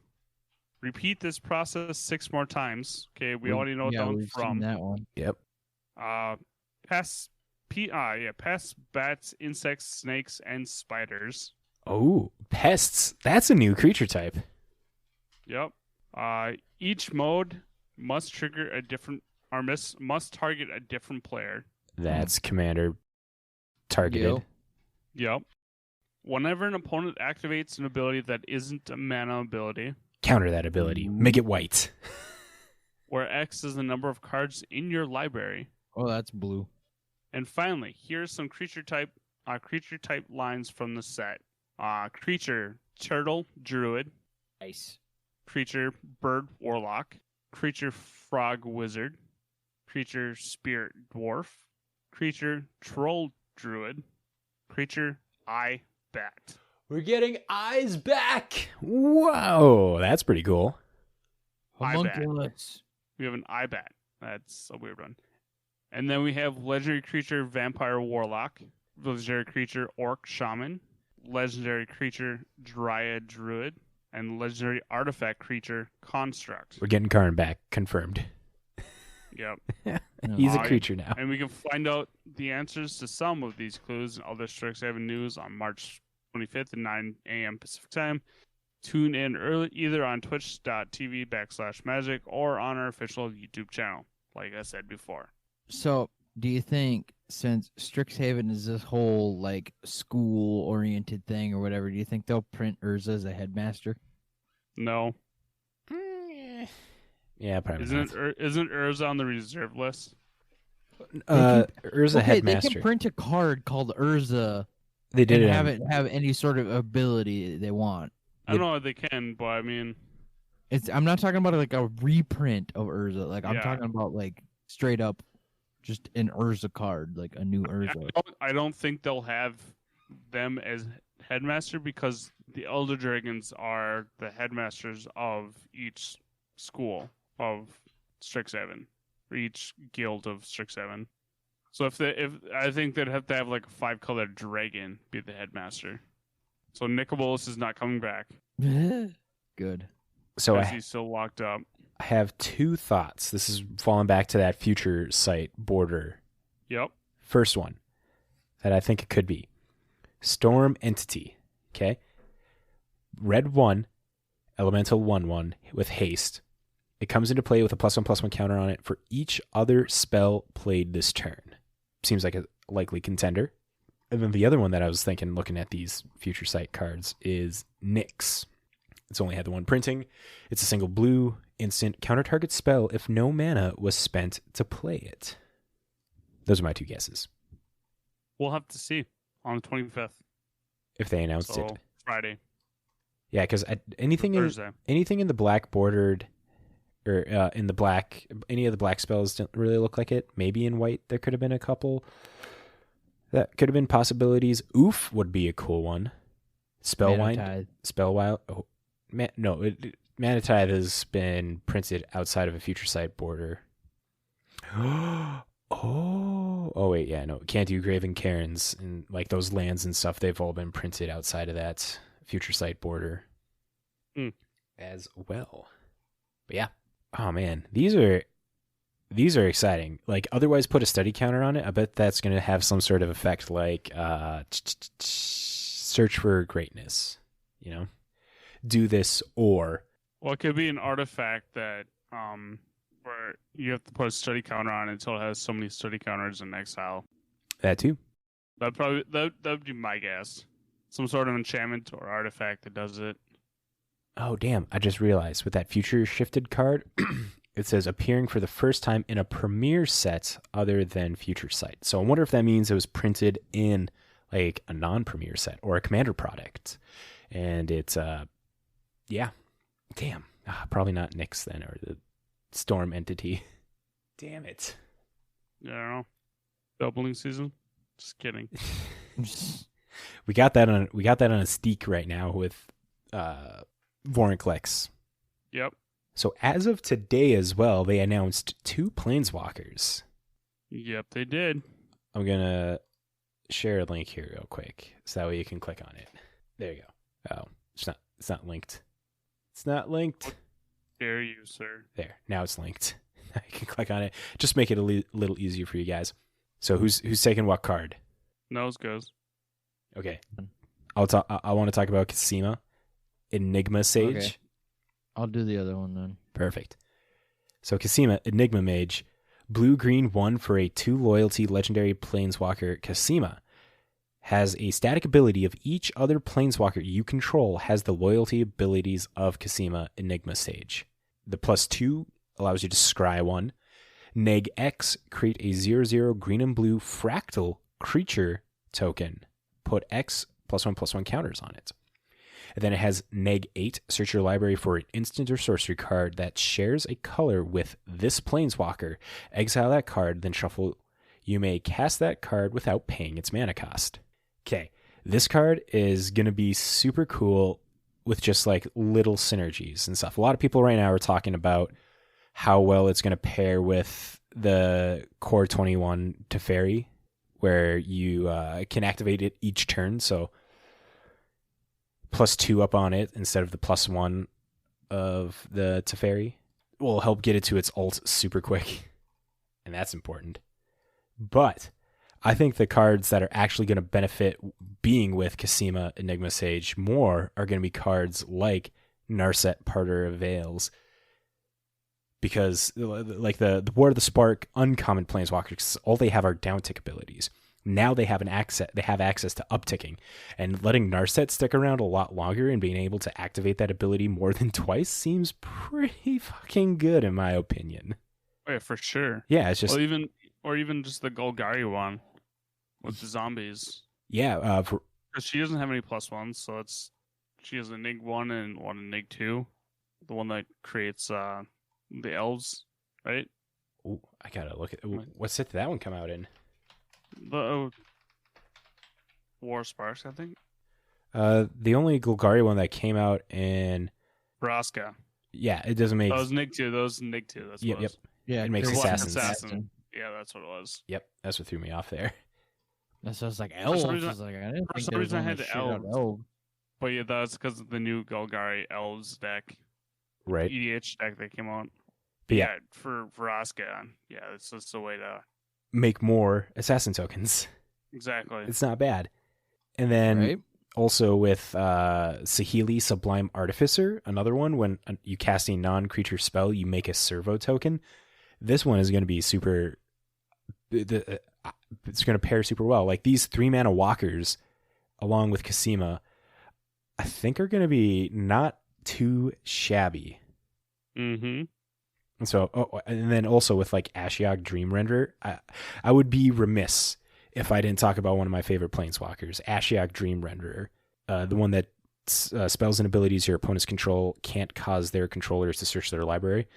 Repeat this process 6 more times. Okay, we already know yeah, down we've from. seen that one. Yep. Pests, pests, bats, insects, snakes, and spiders. Oh, pests. That's a new creature type. Yep. Each mode must trigger a different, or must target a different player. That's commander targeted. Yep. Whenever an opponent activates an ability that isn't a mana ability, Counter that ability. Make it white. where X is the number of cards in your library. Oh, that's blue. And finally, here's some creature type lines from the set. Creature turtle druid. Nice. Creature bird warlock. Creature frog wizard. Creature spirit dwarf. Creature troll druid. Creature eye bat. We're getting eyes back. Whoa, that's pretty cool. Homunculus. We have an eye bat. That's a weird one. And then we have legendary creature vampire warlock, legendary creature orc shaman, legendary creature dryad druid, and legendary artifact creature construct. We're getting Karn back, confirmed. Yep. He's a creature now. And we can find out the answers to some of these clues and other Strixhaven news on March 25th at 9 a.m. Pacific Time. Tune in early either on twitch.tv/magic or on our official YouTube channel, like I said before. So, do you think, since Strixhaven is this whole like school-oriented thing or whatever, do you think they'll print Urza as a headmaster? No. Yeah, probably Isn't not. isn't Urza on the reserve list? Urza headmaster. They can print a card called Urza. They did and it. have it have any sort of ability they want. I don't know if they can, but I mean, I'm not talking about like a reprint of Urza. Like I'm Yeah. talking about like straight up, just an Urza card, like a new Urza. I don't think they'll have them as headmaster because the Elder Dragons are the headmasters of each school of Strixhaven, or each guild of Strixhaven. So if I think they'd have to have like a 5-colored dragon be the headmaster. So Nicobolus is not coming back. Good. So because he's still locked up. I have two thoughts. This is falling back to that future site border. Yep. First one that I think it could be Storm Entity. Okay. Red 1, elemental 1/1 with haste. It comes into play with a +1/+1 counter on it for each other spell played this turn. Seems like a likely contender. And then the other one that I was thinking, looking at these future sight cards, is Nyx. It's only had the one printing. It's a single blue instant counter target spell if no mana was spent to play it. Those are my two guesses. We'll have to see on the 25th. If they announced So it. Friday. Yeah, because anything Thursday. in the black bordered or in the black, any of the black spells didn't really look like it. Maybe in white there could have been a couple. That could have been possibilities. Oof would be a cool one. Spellwind. Spellwild. Oh, Manatide has been printed outside of a future sight border. Oh wait, yeah, no, can't do Graven Cairns and like those lands and stuff. They've all been printed outside of that future sight border as well. But yeah, oh man, these are exciting. Like otherwise, put a study counter on it. I bet that's going to have some sort of effect, like search for greatness. You know, do this or. Well, it could be an artifact that where you have to put a study counter on until it has so many study counters in exile. That too. That'd be my guess. Some sort of enchantment or artifact that does it. Oh damn! I just realized with that future shifted card, it says appearing for the first time in a premiere set other than Future Sight. So I wonder if that means it was printed in like a non-premiere set or a commander product, and it's yeah, damn, probably not Nyx then or the Storm Entity. Damn it. Yeah, I don't know. Doubling season. Just kidding. We got that on a steak right now with Vorinclex. Yep. So as of today as well, they announced 2 Planeswalkers. Yep, they did. I'm gonna share a link here real quick so that way you can click on it. There you go. Oh, it's not. It's not linked. It's not linked. Dare you, sir? There. Now it's linked. I can click on it. Just make it a little easier for you guys. So who's taking what card? Nose goes. Okay. I want to talk about Kasima, Enigma Sage. Okay. I'll do the other one then. Perfect. So Kasima, Enigma Mage, blue-green 1 for a 2 loyalty legendary planeswalker. Kasima has a static ability of each other planeswalker you control has the loyalty abilities of Kasima, Enigma Sage. The +2 allows you to scry 1. Neg X, create a 0/0 green and blue fractal creature token. Put X +1/+1 counters on it. And then it has Neg 8, search your library for an instant or sorcery card that shares a color with this planeswalker. Exile that card, then shuffle. You may cast that card without paying its mana cost. Okay, this card is going to be super cool with just like little synergies and stuff. A lot of people right now are talking about how well it's going to pair with the Core 21 Teferi, where you can activate it each turn. So +2 up on it instead of the +1 of the Teferi will help get it to its ult super quick. And that's important. But I think the cards that are actually going to benefit being with Kasima, Enigma Sage more are going to be cards like Narset, Parter of Veils. Because like the War of the Spark uncommon planeswalkers, all they have are downtick abilities. Now they have access to upticking, and letting Narset stick around a lot longer and being able to activate that ability more than twice seems pretty fucking good in my opinion. Oh, yeah, for sure. Yeah, it's just or even just the Golgari one with the zombies. Yeah, because she doesn't have any +1s, so she has a Nig 1 and one in Nig 2, the one that creates the elves, right? Ooh, I gotta look at what set did that one come out in? The War Sparks, I think. The only Golgari one that came out in Vraska. Yeah, it doesn't make. Those Nig 2. That's yep. what it was. Yeah, it makes Assassin. Yeah, that's what it was. Yep, that's what threw me off there. That sounds like elves. I didn't for think some there was reason I only had the shit out elves. But yeah, that's because of the new Golgari Elves deck. Right. EDH deck that came out. But yeah, for Vraska, yeah, it's just a way to make more assassin tokens. Exactly. It's not bad. And then also with Saheeli, Sublime Artificer, another one, when you cast a non-creature spell, you make a servo token. This one is going to be super... It's going to pair super well. Like these 3-mana walkers, along with Kasima, I think are going to be not too shabby. Mm-hmm. And so, and then also with like Ashiak Dream Renderer, I would be remiss if I didn't talk about one of my favorite planeswalkers, Ashiak Dream Renderer, the one that spells and abilities your opponents control can't cause their controllers to search their library.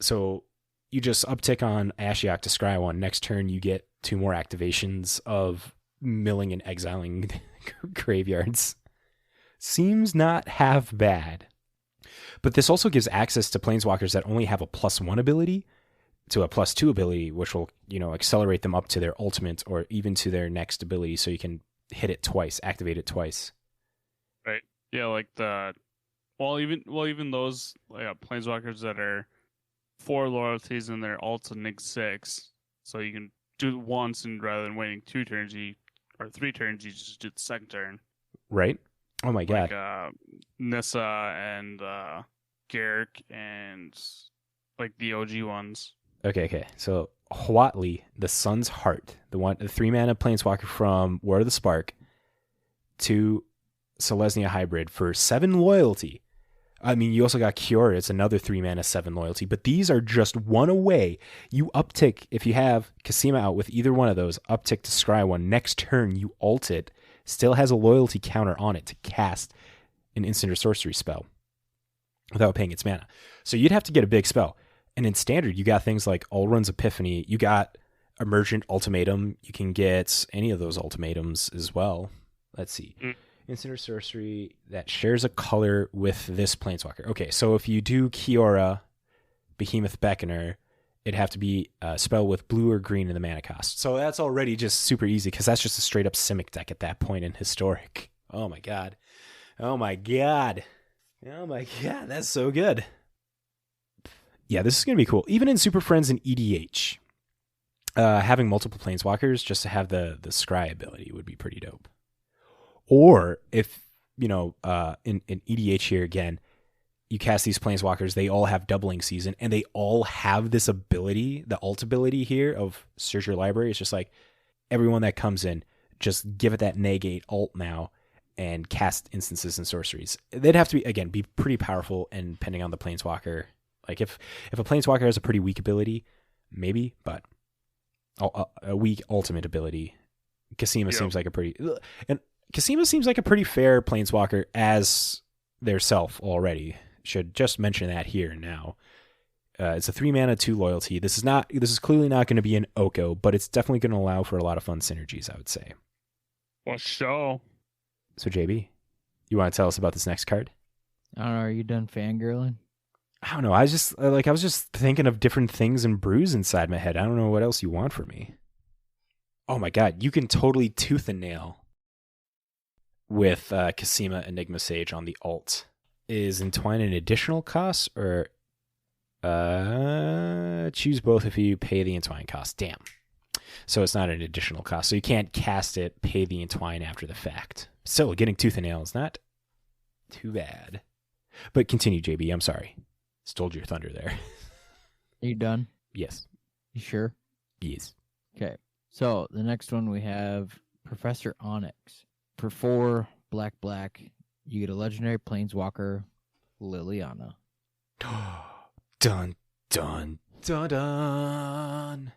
So you just uptick on Ashiak to scry 1. Next turn, you get 2 more activations of milling and exiling graveyards. Seems not half bad. But this also gives access to planeswalkers that only have a +1 ability to a +2 ability, which will, accelerate them up to their ultimate or even to their next ability, so you can hit it twice, activate it twice. Right. Yeah, like even those planeswalkers that are 4 loyalties and their ults in Nig 6, so you can do it once, and rather than waiting 2 turns or 3 turns, you just do the second turn. Right. Oh my god. Like Nissa and Garrick and like the OG ones. Okay. So Huatli, the Sun's Heart, the 3-mana planeswalker from War of the Spark, to Selesnya hybrid for 7 loyalty. I mean, you also got Kiora. It's another 3-mana 7 loyalty, but these are just 1 away. You uptick, if you have Kasima out with either one of those, uptick to scry 1. Next turn, you ult it. Still has a loyalty counter on it to cast an instant or sorcery spell without paying its mana. So you'd have to get a big spell. And in Standard, you got things like Ulrun's Epiphany. You got Emergent Ultimatum. You can get any of those ultimatums as well. Let's see. Instant or sorcery that shares a color with this planeswalker. Okay, so if you do Kiora, Behemoth Beckoner, it'd have to be a spell with blue or green in the mana cost. So that's already just super easy, because that's just a straight up Simic deck at that point in Historic. Oh my god. Oh my god, that's so good. Yeah, this is going to be cool. Even in Super Friends and EDH, having multiple planeswalkers just to have the scry ability would be pretty dope. Or if, in EDH here again, you cast these planeswalkers, they all have doubling season, and they all have this ability, the ult ability here of search your library. It's just like everyone that comes in, just give it that negate ult now and cast instances and sorceries. They'd have to be pretty powerful, and depending on the planeswalker. Like if a planeswalker has a pretty weak ability, maybe, but a weak ultimate ability, Kasima seems like a pretty fair planeswalker as their self already. Should just mention that here and now. It's a 3 mana, 2 loyalty. This is clearly not going to be an Oko, but it's definitely going to allow for a lot of fun synergies, I would say. Well, show. So JB, you want to tell us about this next card? I don't know. Are you done fangirling? I don't know. I was just thinking of different things and brews inside my head. I don't know what else you want from me. Oh my god, you can totally tooth and nail with Kasima Enigma Sage on the ult. Is Entwine an additional cost, or choose both if you pay the Entwine cost? Damn. So it's not an additional cost. So you can't cast it, pay the Entwine after the fact. Still, getting tooth and nail is not too bad. But continue, JB. I'm sorry. Stole your thunder there. Are you done? Yes. You sure? Yes. Okay. So the next one we have Professor Onyx. For 4 black, you get a legendary planeswalker, Liliana. Dun, dun, dun, dun.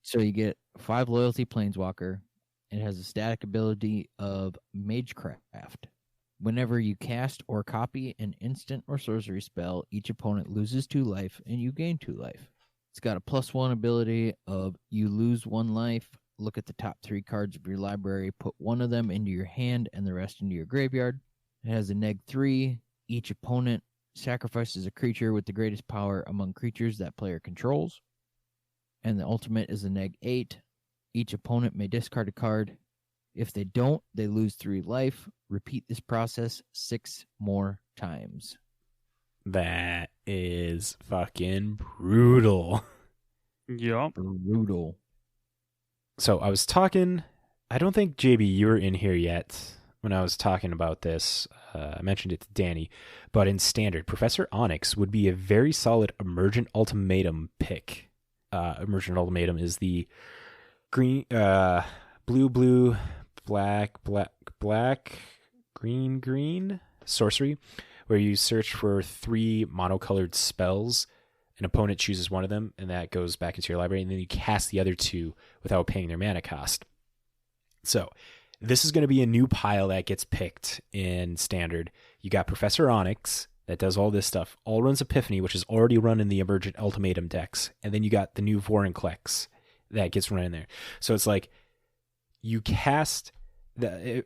So you get 5 loyalty planeswalker. It has a static ability of Magecraft. Whenever you cast or copy an instant or sorcery spell, each opponent loses 2 life and you gain 2 life. It's got a +1 ability of you lose 1 life, look at the top 3 cards of your library, put 1 of them into your hand and the rest into your graveyard. It has a -3. Each opponent sacrifices a creature with the greatest power among creatures that player controls. And the ultimate is a -8. Each opponent may discard a card. If they don't, they lose 3 life. Repeat this process 6 more times. That is fucking brutal. Yup. Brutal. So I was talking, I don't think, JB, you were in here yet when I was talking about this. I mentioned it to Danny. But in Standard, Professor Onyx would be a very solid Emergent Ultimatum pick. Emergent Ultimatum is the green, blue, black, green sorcery, where you search for 3 monocolored spells. An opponent chooses one of them, and that goes back into your library, and then you cast the other 2 without paying their mana cost. So this is going to be a new pile that gets picked in Standard. You got Professor Onyx that does all this stuff. Allrun's Epiphany, which is already run in the Emergent Ultimatum decks, and then you got the new Vorinclex that gets run in there. So it's like you cast the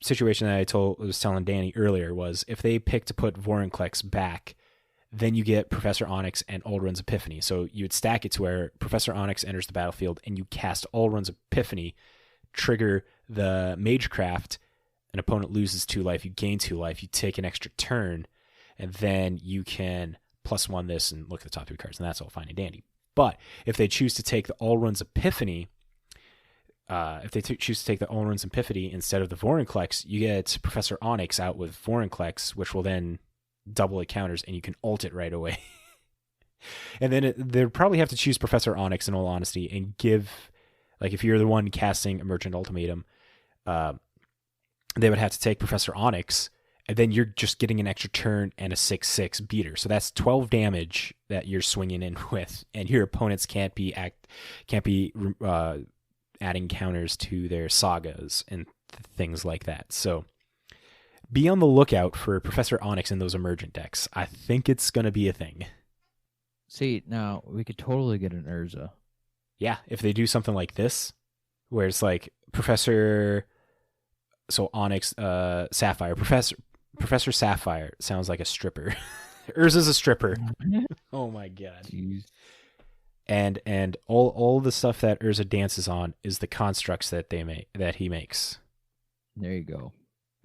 situation that I was telling Danny earlier was if they pick to put Vorinclex back, then you get Professor Onyx and Allrun's Epiphany. So you would stack it to where Professor Onyx enters the battlefield and you cast Allrun's Epiphany, trigger the Magecraft, an opponent loses 2 life, you gain 2 life, you take an extra turn, and then you can +1 this and look at the top 3 cards, and that's all fine and dandy. But if they choose to take the Allrun's Epiphany, instead of the Vorinclex, you get Professor Onyx out with Vorinclex, which will then double it counters, and you can ult it right away. And then they'd probably have to choose Professor Onyx in all honesty and give, like if you're the one casting Emergent Ultimatum, they would have to take Professor Onyx, and then you're just getting an extra turn and a 6/6 beater. So that's 12 damage that you're swinging in with, and your opponents can't be adding counters to their sagas and things like that. So be on the lookout for Professor Onyx in those Emergent decks. I think it's going to be a thing. See, now we could totally get an Urza. Yeah, if they do something like this, where it's like Onyx, Sapphire. Professor Sapphire sounds like a stripper. Urza's a stripper. Oh my god. Jeez. And all the stuff that Urza dances on is the constructs that he makes. There you go.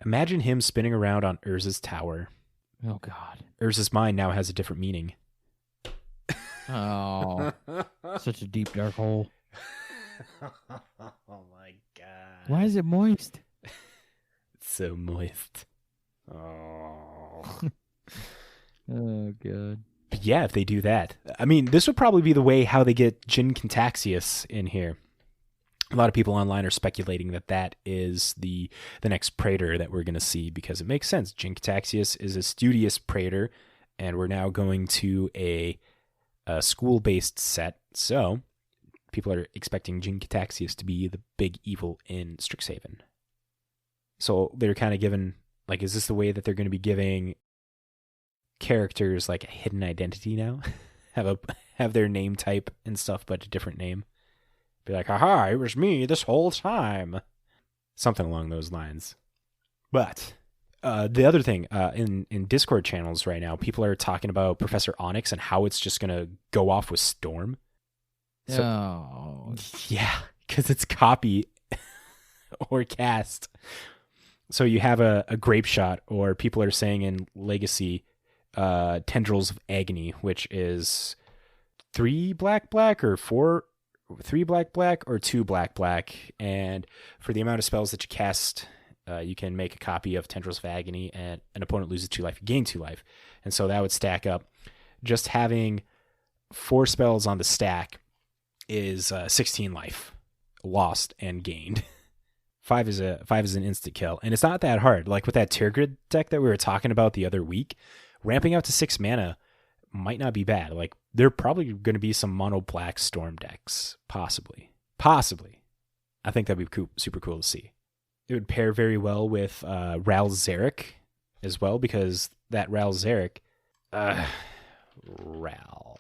Imagine him spinning around on Urza's tower. Oh God. Urza's mind now has a different meaning. Oh, such a deep dark hole. Oh my God. Why is it moist? It's so moist. Oh. Oh God. But yeah, if they do that. I mean, this would probably be the way how they get Jin Contaxious in here. A lot of people online are speculating that that is the next Praetor that we're going to see, because it makes sense. Jin Contaxious is a studious Praetor, and we're now going to a school-based set. So people are expecting Jin Contaxious to be the big evil in Strixhaven. So they're kind of given, like, is this the way that they're going to be giving characters like a hidden identity now? have their name type and stuff, but a different name. Be like, haha, it was me this whole time. Something along those lines. But the other thing, in Discord channels right now, people are talking about Professor Onyx and how it's just going to go off with Storm. So, yeah, because it's copy or cast. So you have a grape shot, or people are saying in Legacy, Tendrils of Agony, which is 3 black or 3 black or 2 black, and for the amount of spells that you cast, you can make a copy of Tendrils of Agony, and an opponent loses 2 life, you gain 2 life, and so that would stack up. Just having 4 spells on the stack is 16 life lost and gained. 5 is an instant kill, and it's not that hard. Like with that Tergrid deck that we were talking about the other week, ramping out to 6 mana might not be bad. Like, there are probably going to be some mono black Storm decks, possibly. I think that'd be super cool to see. It would pair very well with Ral Zarek as well, because that Ral Zarek, Ral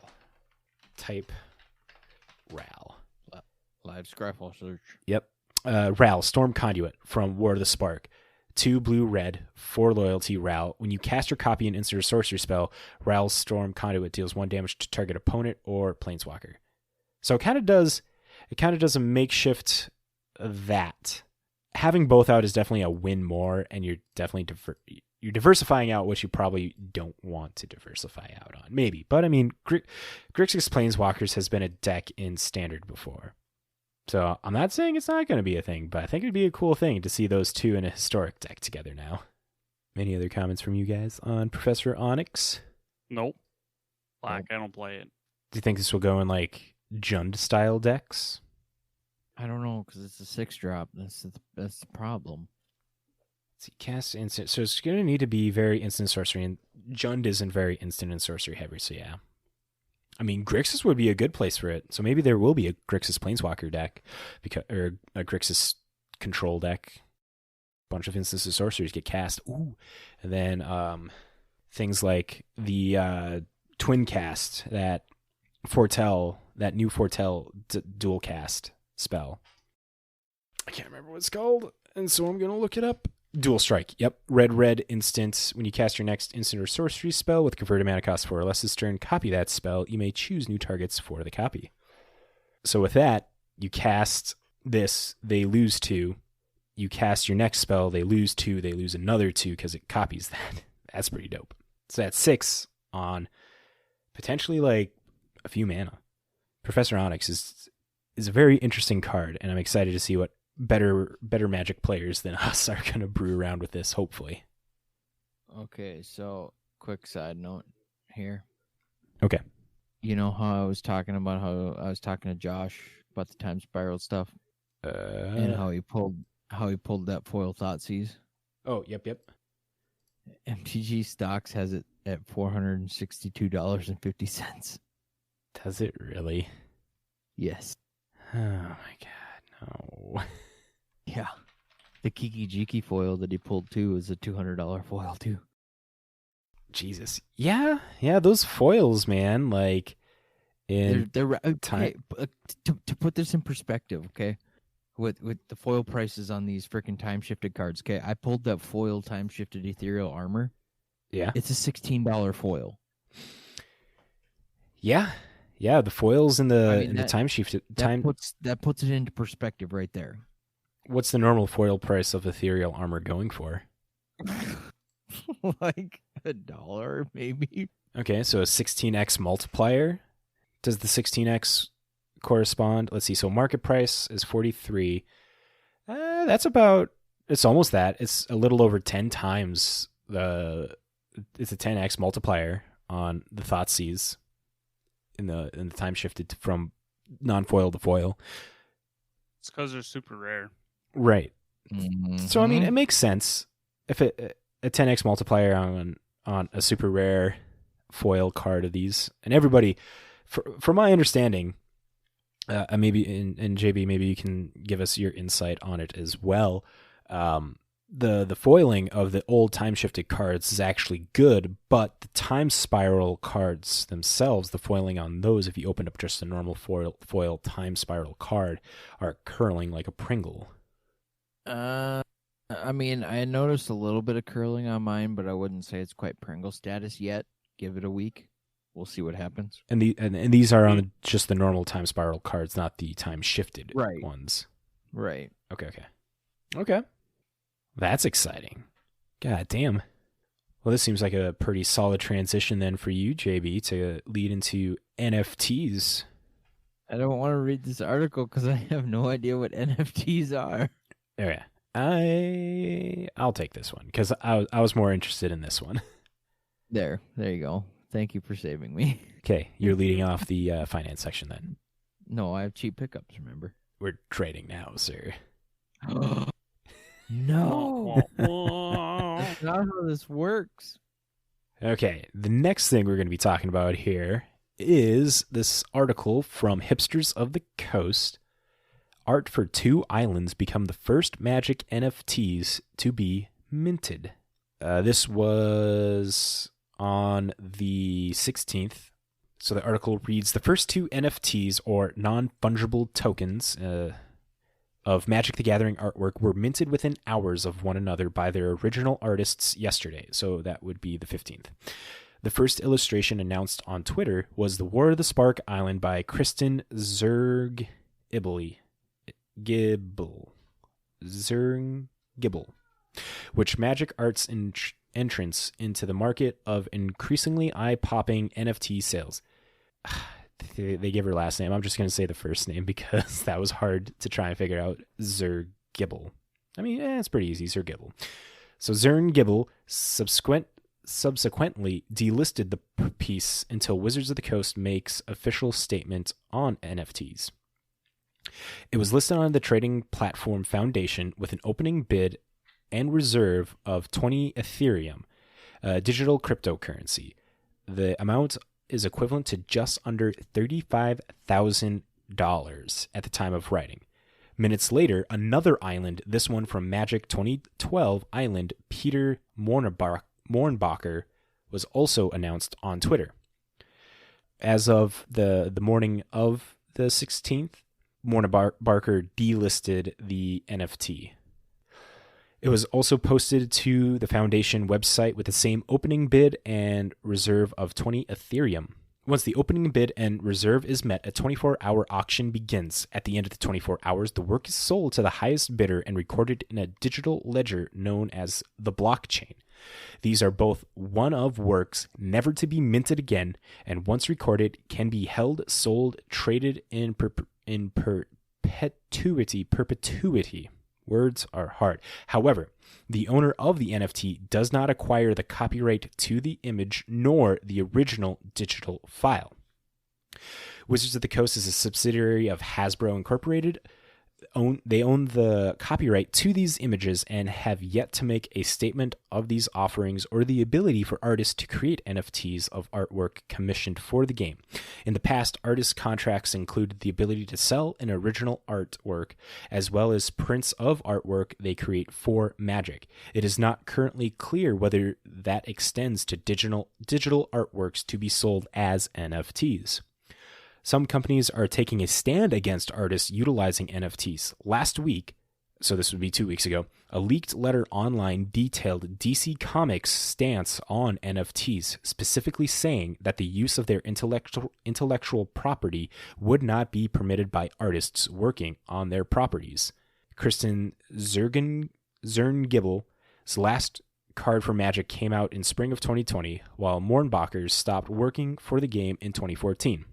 type Ral. live Scryfall search. Yep. Ral, Storm Conduit from War of the Spark. 2 blue, red, 4 loyalty, Ral. When you cast your copy and insert a sorcery spell, Ral's Storm Conduit deals 1 damage to target opponent or planeswalker. So it kind of does a makeshift that. Having both out is definitely a win more, and you're definitely you're diversifying out what you probably don't want to diversify out on. Maybe. But I mean, Grixis Planeswalkers has been a deck in Standard before. So I'm not saying it's not going to be a thing, but I think it'd be a cool thing to see those two in a historic deck together now. Any other comments from you guys on Professor Onyx? Nope. Black, I don't play it. Do you think this will go in like Jund style decks? I don't know, because it's a 6-drop. That's the problem. Let's see, cast instant. So it's going to need to be very instant sorcery, and Jund isn't very instant and sorcery heavy, so yeah. I mean, Grixis would be a good place for it. So maybe there will be a Grixis Planeswalker deck, or a Grixis control deck. Bunch of instances of sorceries get cast. Ooh. And then things like the twin cast, that new Foretell dual cast spell. I can't remember what it's called, and so I'm going to look it up. Dual Strike. Yep. Red instant. When you cast your next instant or sorcery spell with converted mana cost 4 or less this turn, copy that spell. You may choose new targets for the copy. So with that, you cast this, they lose 2. You cast your next spell, they lose 2, they lose another 2 because it copies that. That's pretty dope. So that's 6 on potentially like a few mana. Professor Onyx is a very interesting card, and I'm excited to see what better Magic players than us are going to brew around with this, hopefully. Okay, so quick side note here. Okay. You know how I was talking to Josh about the time spiral stuff, and how he pulled that foil Thoughtseize. Oh, yep. MTG Stocks has it at $462.50. Does it really? Yes. Oh my god, no. Yeah. The Kiki Jiki foil that he pulled too is a $200 foil too. Jesus. Yeah, those foils, man, like they're time. To put this in perspective, okay? With the foil prices on these freaking time shifted cards, okay? I pulled that foil time shifted ethereal armor. Yeah. It's a $16 foil. Yeah, the foils in the time shifted time that puts it into perspective right there. What's the normal foil price of ethereal armor going for? Like $1, maybe. Okay, so a 16x multiplier. Does the 16x correspond? Let's see. So market price is 43. That's about. It's almost that. It's a little over 10 times the. It's a 10x multiplier on the Thoughtseize in the time shifted from non-foil to foil. It's because they're super rare. Right. Mm-hmm. So I mean, it makes sense if a 10x multiplier on a super rare foil card of these, and everybody, for my understanding, maybe in JB, maybe you can give us your insight on it as well. The foiling of the old time shifted cards is actually good, but the time spiral cards themselves, the foiling on those, if you opened up just a normal foil time spiral card, are curling like a Pringle. I mean, I noticed a little bit of curling on mine, but I wouldn't say it's quite Pringle status yet. Give it a week. We'll see what happens. And these are on just the normal time spiral cards, not the time shifted ones. Right. Okay. That's exciting. God damn. Well, this seems like a pretty solid transition then for you, JB, to lead into NFTs. I don't want to read this article because I have no idea what NFTs are. Oh, yeah. I'll take this one because I was more interested in this one. There you go. Thank you for saving me. Okay, you're leading off the finance section then. No, I have cheap pickups, remember? We're trading now, sir. No. That's not how this works. Okay, the next thing we're going to be talking about here is this article from Hipsters of the Coast. Art for 2 islands become the first Magic NFTs to be minted. This was on the 16th. So the article reads, the first 2 NFTs, or non-fungible tokens, of Magic the Gathering artwork were minted within hours of one another by their original artists yesterday. So that would be the 15th. The first illustration announced on Twitter was The War of the Spark Island by Kristen Zergibble, which Magic Art's entrance into the market of increasingly eye-popping NFT sales. They give her last name. I'm just going to say the first name because that was hard to try and figure out. Zergibble. I mean, it's pretty easy. Zergibble. So Zergibble subsequently delisted the piece until Wizards of the Coast makes official statement on NFTs. It was listed on the trading platform Foundation with an opening bid and reserve of 20 Ethereum, digital cryptocurrency. The amount is equivalent to just under $35,000 at the time of writing. Minutes later, another island, this one from Magic 2012 island Peter Mornbacher, was also announced on Twitter. As of the morning of the 16th, Mornbacher delisted the NFT. It was also posted to the Foundation website with the same opening bid and reserve of 20 Ethereum. Once the opening bid and reserve is met, a 24-hour auction begins. At the end of the 24 hours, the work is sold to the highest bidder and recorded in a digital ledger known as the blockchain. These are both one-of works, never to be minted again, and once recorded, can be held, sold, traded in perpetuity. Words are hard. However, the owner of the NFT does not acquire the copyright to the image nor the original digital file. Wizards of the Coast is a subsidiary of Hasbro Incorporated. They own the copyright to these images and have yet to make a statement of these offerings or the ability for artists to create NFTs of artwork commissioned for the game. In the past, artist contracts included the ability to sell an original artwork as well as prints of artwork they create for Magic. It is not currently clear whether that extends to digital artworks to be sold as NFTs. Some companies are taking a stand against artists utilizing NFTs. Last week, so this would be 2 weeks ago, a leaked letter online detailed DC Comics' stance on NFTs, specifically saying that the use of their intellectual property would not be permitted by artists working on their properties. Kristen Zergibble's last card for Magic came out in spring of 2020, while Mournbachers stopped working for the game in 2014.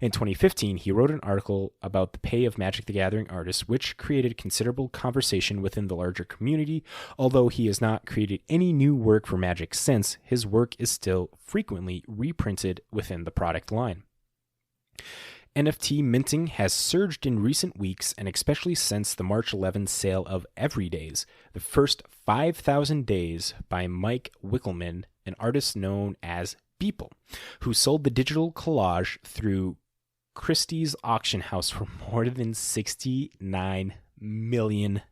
In 2015, he wrote an article about the pay of Magic the Gathering artists, which created considerable conversation within the larger community. Although he has not created any new work for Magic since, his work is still frequently reprinted within the product line. NFT minting has surged in recent weeks, and especially since the March 11 sale of Everydays, the first 5,000 days by Mike Wickelman, an artist known as Beeple, who sold the digital collage through Christie's auction house for more than $69 million.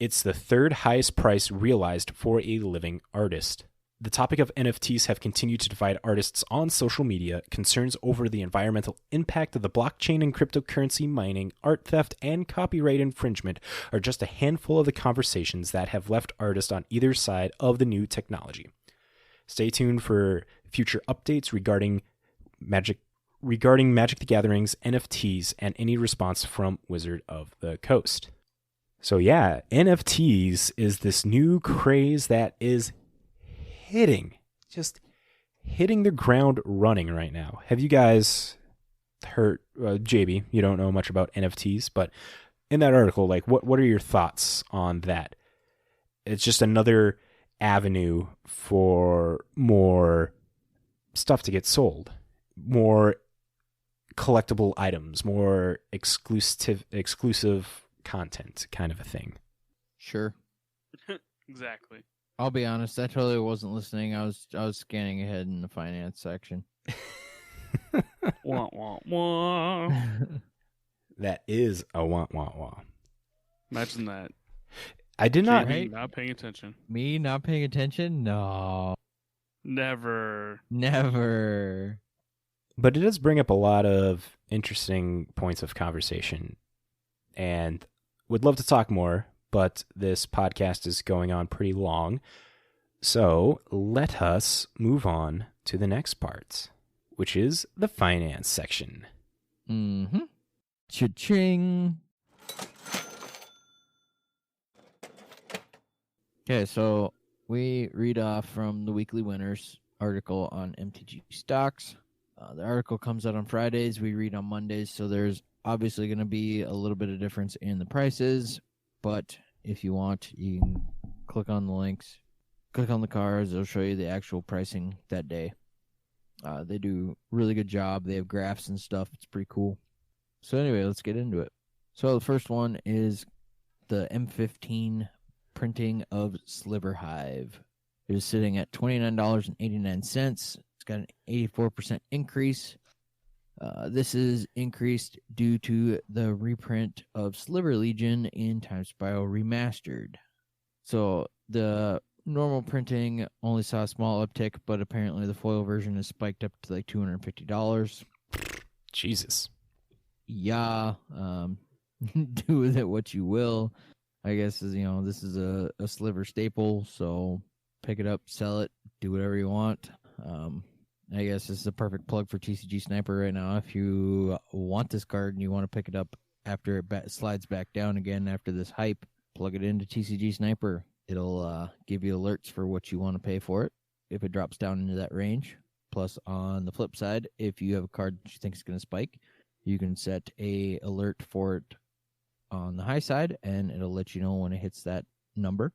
It's the third highest price realized for a living artist. The topic of NFTs have continued to divide artists on social media. Concerns over the environmental impact of the blockchain and cryptocurrency mining, art theft, and copyright infringement are just a handful of the conversations that have left artists on either side of the new technology. Stay tuned for future updates regarding Magic the Gathering's NFTs and any response from Wizard of the Coast. So yeah, NFTs is this new craze that is hitting the ground running right now. Have you guys heard, JB, you don't know much about NFTs, but in that article, like what are your thoughts on that? It's just another avenue for more stuff to get sold, more collectible items, more exclusive content kind of a thing. Sure. Exactly. I'll be honest, I totally wasn't listening. I was scanning ahead in the finance section. Wah, wah, wah. That is a wah wah wah. Imagine that. I did not. JB not paying attention. Me not paying attention? No. Never. But it does bring up a lot of interesting points of conversation, and would love to talk more, but this podcast is going on pretty long. So let us move on to the next part, which is the finance section. Mm-hmm. Cha-ching. Okay, so we read off from the Weekly Winners article on MTG stocks. The article comes out on Fridays. We read on Mondays, so there's obviously going to be a little bit of difference in the prices, but if you want, you can click on the links, click on the cards. It'll show you the actual pricing that day. They do a really good job. They have graphs and stuff. It's pretty cool. So anyway, let's get into it. So the first one is the M15 printing of Sliver Hive. It is sitting at $29.89. It's got an 84% increase. This is increased due to the reprint of Sliver Legion in Time Spiral Remastered. So the normal printing only saw a small uptick, but apparently the foil version is spiked up to like $250. Jesus. Yeah. Do with it what you will. I guess this is a Sliver staple, so pick it up, sell it, do whatever you want. I guess this is a perfect plug for TCG Sniper right now. If you want this card and you want to pick it up after it slides back down again after this hype, plug it into TCG Sniper. It'll give you alerts for what you want to pay for it if it drops down into that range. Plus, on the flip side, if you have a card that you think is going to spike, you can set a alert for it on the high side, and it'll let you know when it hits that number,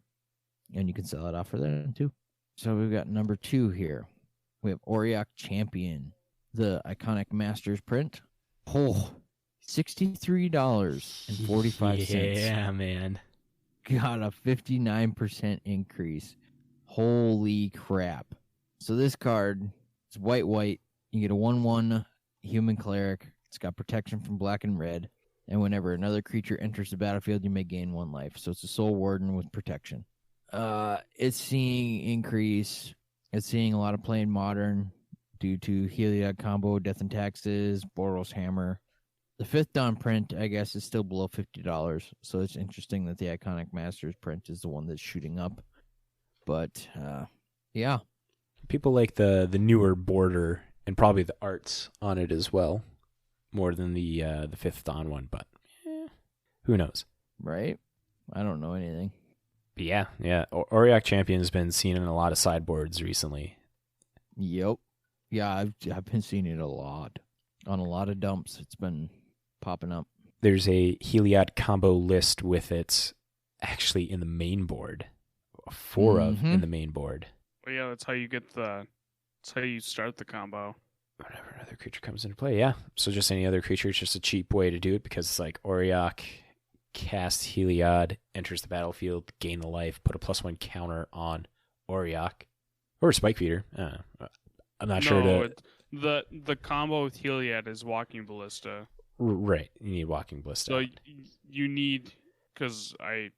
and you can sell it off for that too. So we've got number 2 here. We have Ashiak Champion, the iconic Masters print. Oh, $63.45. Yeah, man. Got a 59% increase. Holy crap. So this card is white. You get a 1/1 human cleric. It's got protection from black and red. And whenever another creature enters the battlefield, you may gain 1 life. So it's a Soul Warden with protection. It's seeing increase. It's seeing a lot of play in Modern due to Heliod combo, Death and Taxes, Boros Hammer. The 5th Dawn print, I guess, is still below $50. So it's interesting that the iconic Masters print is the one that's shooting up. But, yeah. People like the newer border and probably the arts on it as well, more than the 5th Dawn one, but who knows? Right? I don't know anything. Yeah. Auriok Champion has been seen in a lot of sideboards recently. Yep. Yeah, I've been seeing it a lot. On a lot of dumps, it's been popping up. There's a Heliod combo list with it actually in the main board. 4 of in the main board. Well, yeah, that's how you get that's how you start the combo. Whenever another creature comes into play, yeah. So just any other creature, it's just a cheap way to do it because it's like Auriok, cast Heliod, enters the battlefield, gain a life, put a +1 counter on Auriok. Or Spike Feeder. I'm not sure The combo with Heliod is Walking Ballista. Right, you need Walking Ballista. So you need, because I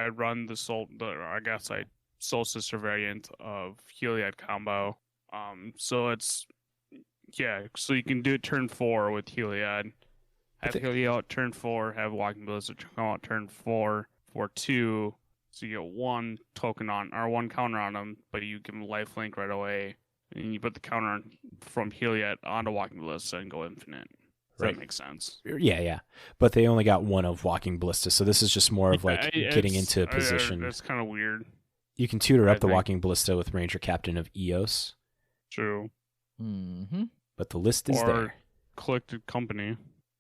run the Soul Sister variant of Heliod combo. So so you can do it turn 4 with Heliod. Have Heliod turn 4, have Walking Ballista come out turn 4 for 2. So you get 1 token on, or 1 counter on them, but you give them lifelink right away. And you put the counter from Heliod onto Walking Ballista and go infinite. That makes sense. Yeah. But they only got 1 of Walking Ballista, so this is just more of like getting into a position. That's kind of weird. You can tutor up the Walking Ballista with Ranger Captain of Eos. True. Mm-hmm. But the list is there. Collected Company.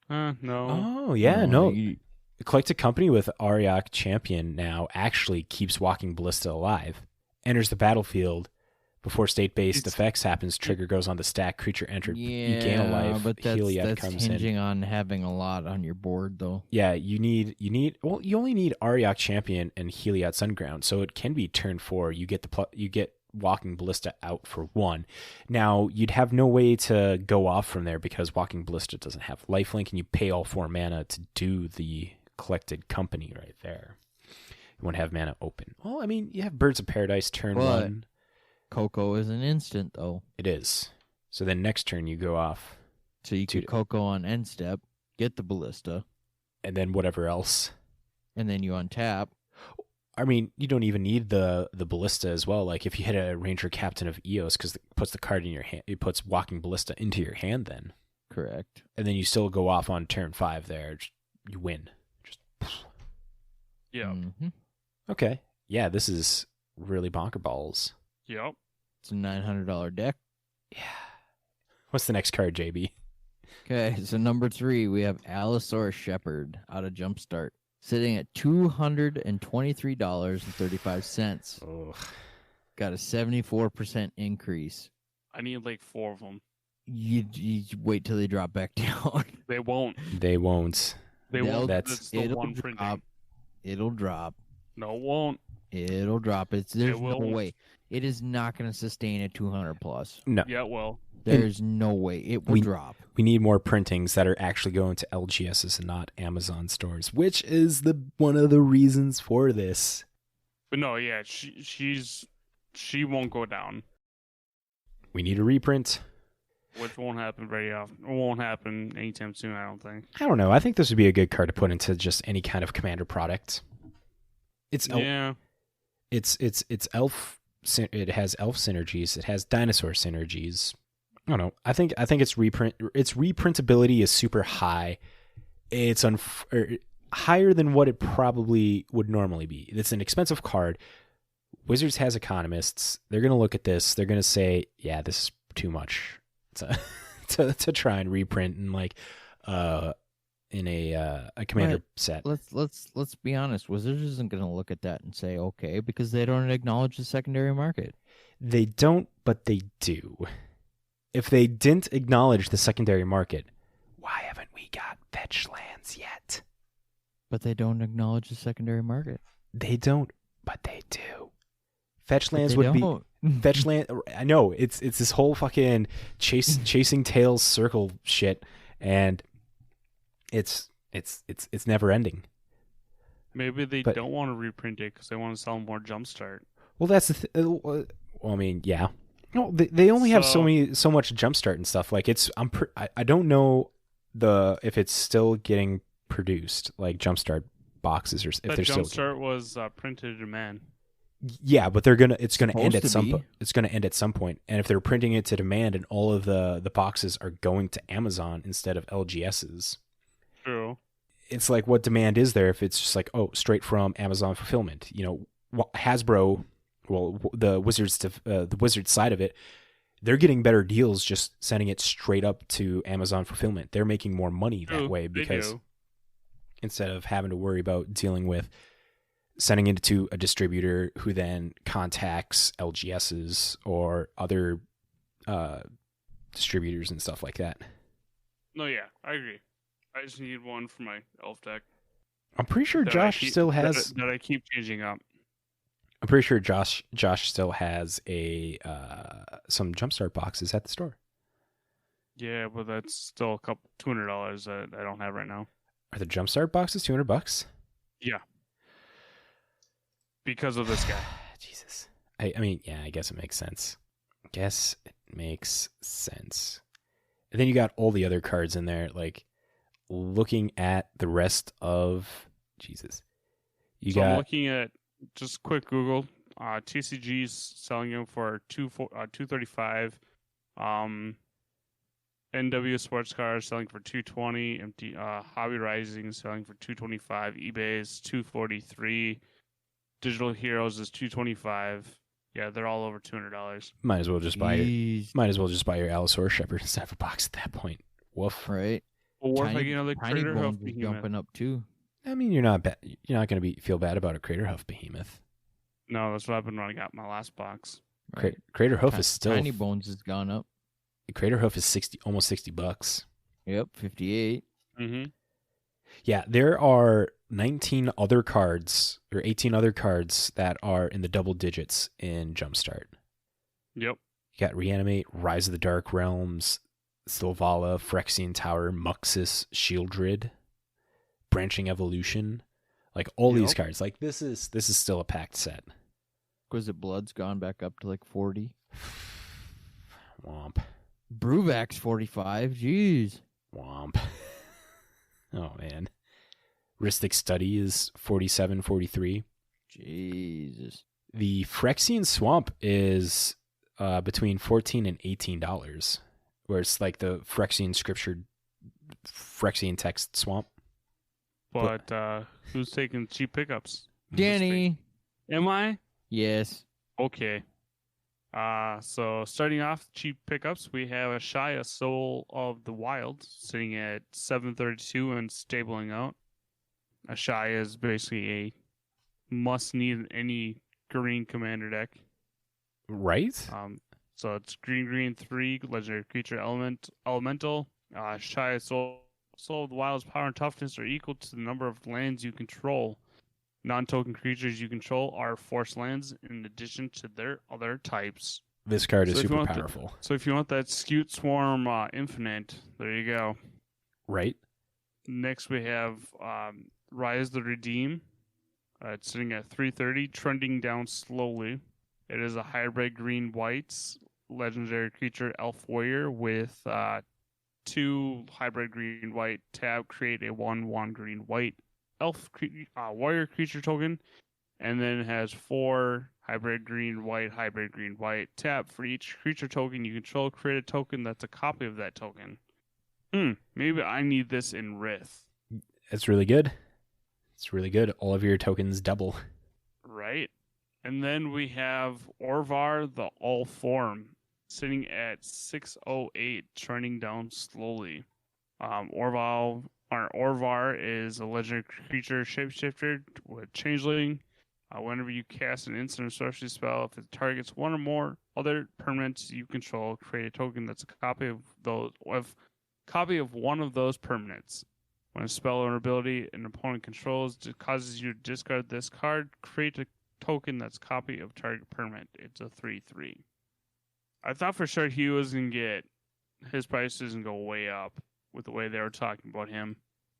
No. Oh, yeah, no. Collected Company with Auriok Champion now actually keeps Walking Ballista alive. Enters the battlefield. Before state-based effects happens, trigger goes on the stack, creature entered, you gain a life, but Heliod that's comes hinging on having a lot on your board, though. Yeah, you only need Auriok Champion and Heliod Sunground, so it can be turn 4. You get Walking Ballista out for 1. Now, you'd have no way to go off from there because Walking Ballista doesn't have lifelink, and you pay all 4 mana to do the Collected Company right there. You won't have mana open. Well, I mean, you have Birds of Paradise turn 1. Coco is an instant, though. It is. So then next turn you go off. So you can Coco on end step, get the Ballista. And then whatever else. And then you untap. I mean, you don't even need the Ballista as well. Like if you hit a Ranger Captain of Eos, because it puts the card in your hand, it puts Walking Ballista into your hand then. Correct. And then you still go off on turn 5 there. You win. Yeah. Mm-hmm. Okay. Yeah, this is really bonker balls. Yep. It's a $900 deck. Yeah. What's the next card, JB? Okay, so number 3, we have Allosaurus Shepard out of Jumpstart, sitting at $223.35. Oh. Got a 74% increase. I need like 4 of them. You wait till they drop back down. They won't. They won't. They won't. That's the one printing. It'll drop. No, it won't. It'll drop. There's no way. It is not going to sustain at 200 plus. No. Yeah, well. There's no way. It will drop. We need more printings that are actually going to LGSs and not Amazon stores, which is one of the reasons for this. But no, yeah, she won't go down. We need a reprint. Which won't happen very often. It won't happen anytime soon, I don't think. I don't know. I think this would be a good card to put into just any kind of Commander product. It's elf. It has elf synergies. It has dinosaur synergies. I don't know. I think its reprintability is super high. It's higher than what it probably would normally be. It's an expensive card. Wizards has economists. They're going to look at this. They're going to say, yeah, this is too much to try and reprint in in a Commander set. Let's be honest. Wizards isn't going to look at that and say okay because they don't acknowledge the secondary market. They don't, but they do. If they didn't acknowledge the secondary market, why haven't we got fetch lands yet? But they don't acknowledge the secondary market. They don't, but they do. Fetch lands would be fetch land. I know it's this whole fucking chasing tails circle shit, and it's never ending. Maybe they don't want to reprint it because they want to sell more Jumpstart. Well, that's the well, I mean, yeah. No, they only have so much Jumpstart and stuff. Like I don't know if it's still getting produced like Jumpstart boxes or if they're still. Jumpstart was printed to demand. Yeah, but it's gonna end at some. It's gonna end at some point, and if they're printing it to demand, and all of the boxes are going to Amazon instead of LGSs, true. It's like, what demand is there if it's just like, oh, straight from Amazon fulfillment? Hasbro, well, the Wizards side of it, they're getting better deals just sending it straight up to Amazon fulfillment. They're making more money that way because instead of having to worry about dealing with sending it to a distributor who then contacts LGSs or other distributors and stuff like that. No, yeah, I agree. I just need one for my elf deck. I'm pretty sure Josh still has that I keep changing up. I'm pretty sure Josh still has a some Jumpstart boxes at the store. Yeah, but that's still a couple $200 that I don't have right now. Are the Jumpstart boxes $200? Yeah. Because of this guy. Jesus. I mean, yeah, I guess it makes sense. And then you got all the other cards in there, like looking at the rest of Jesus. I'm looking at just quick Google. TCG's selling them for $235. NW Sports Cars selling for $220. Hobby Rising selling for $225. eBay's $243. Digital Heroes is $225. Yeah, they're all over $200. Might as well just buy your Allosaurus Shepard instead of a box at that point. Woof. Right. Or if I get another Tiny Crater Hoof Bones is Behemoth. jumping up too. I mean, you're not going to feel bad about a Crater Hoof Behemoth. No, that's what happened when I got my last box. Right. Crater Hoof is still Tiny Bones has gone up. Crater Hoof is almost $60. Yep, 58. Mm-hmm. Yeah, there are 19 other cards or 18 other cards that are in the double digits in Jumpstart. Yep. You got Reanimate, Rise of the Dark Realms, Sylvala, Phyrexian Tower, Muxus, Shieldred, Branching Evolution, like all these cards. Like this is still a packed set. Exquisite Blood's gone back up to like 40. Womp. Bruvac's 45. Jeez. Womp. Oh man. Rhystic Study is 47, 43. Jesus. The Phyrexian Swamp is between $14 and $18, where it's like the Phyrexian Phyrexian text swamp. But who's taking cheap pickups? Danny. Am I? Yes. Okay. So starting off cheap pickups, we have Ashiak, Soul of the Wild, sitting at $732 and stabling out. Ashiak is basically a must-need in any green commander deck. Right? So it's green 3 legendary creature elemental. Ashiak, Soul of the Wild's power and toughness are equal to the number of lands you control. Non-token creatures you control are force lands in addition to their other types. This card is super powerful. So if you want that Skewed Swarm Infinite, there you go. Right. Next we have Rise the Redeem. It's sitting at $330, trending down slowly. It is a hybrid green-white legendary creature elf warrior with 2 hybrid green-white tab, create a 1/1 green-white elf warrior creature token, and then it has 4 hybrid green-white tap. For each creature token you control, create a token that's a copy of that token. Maybe I need this in Rith. It's really good. It's really good. All of your tokens double. Right. And then we have Orvar the All Form, sitting at $608, trending down slowly. Orvar is a legendary creature shapeshifter with changeling. Whenever you cast an instant or sorcery spell, if it targets one or more other permanents you control, create a token that's a copy of one of those permanents. When a spell or ability an opponent controls causes you to discard this card, create a token that's a copy of target permanent. It's a 3/3. I thought for sure he was going to get his prices and go way up with the way they were talking about him.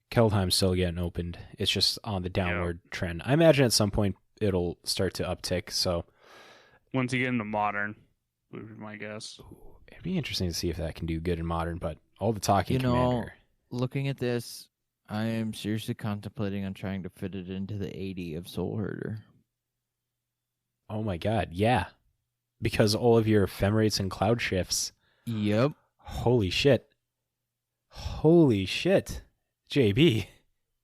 Kelheim's still getting opened. It's just on the downward trend. I imagine at some point it'll start to uptick. So once you get into modern, would be my guess. It'd be interesting to see if that can do good in modern, but all the talking commander. Looking at this, I am seriously contemplating on trying to fit it into the 80 of Soul Herder. Oh my god, yeah. Because all of your ephemerates and cloud shifts. Yep. Holy shit. JB,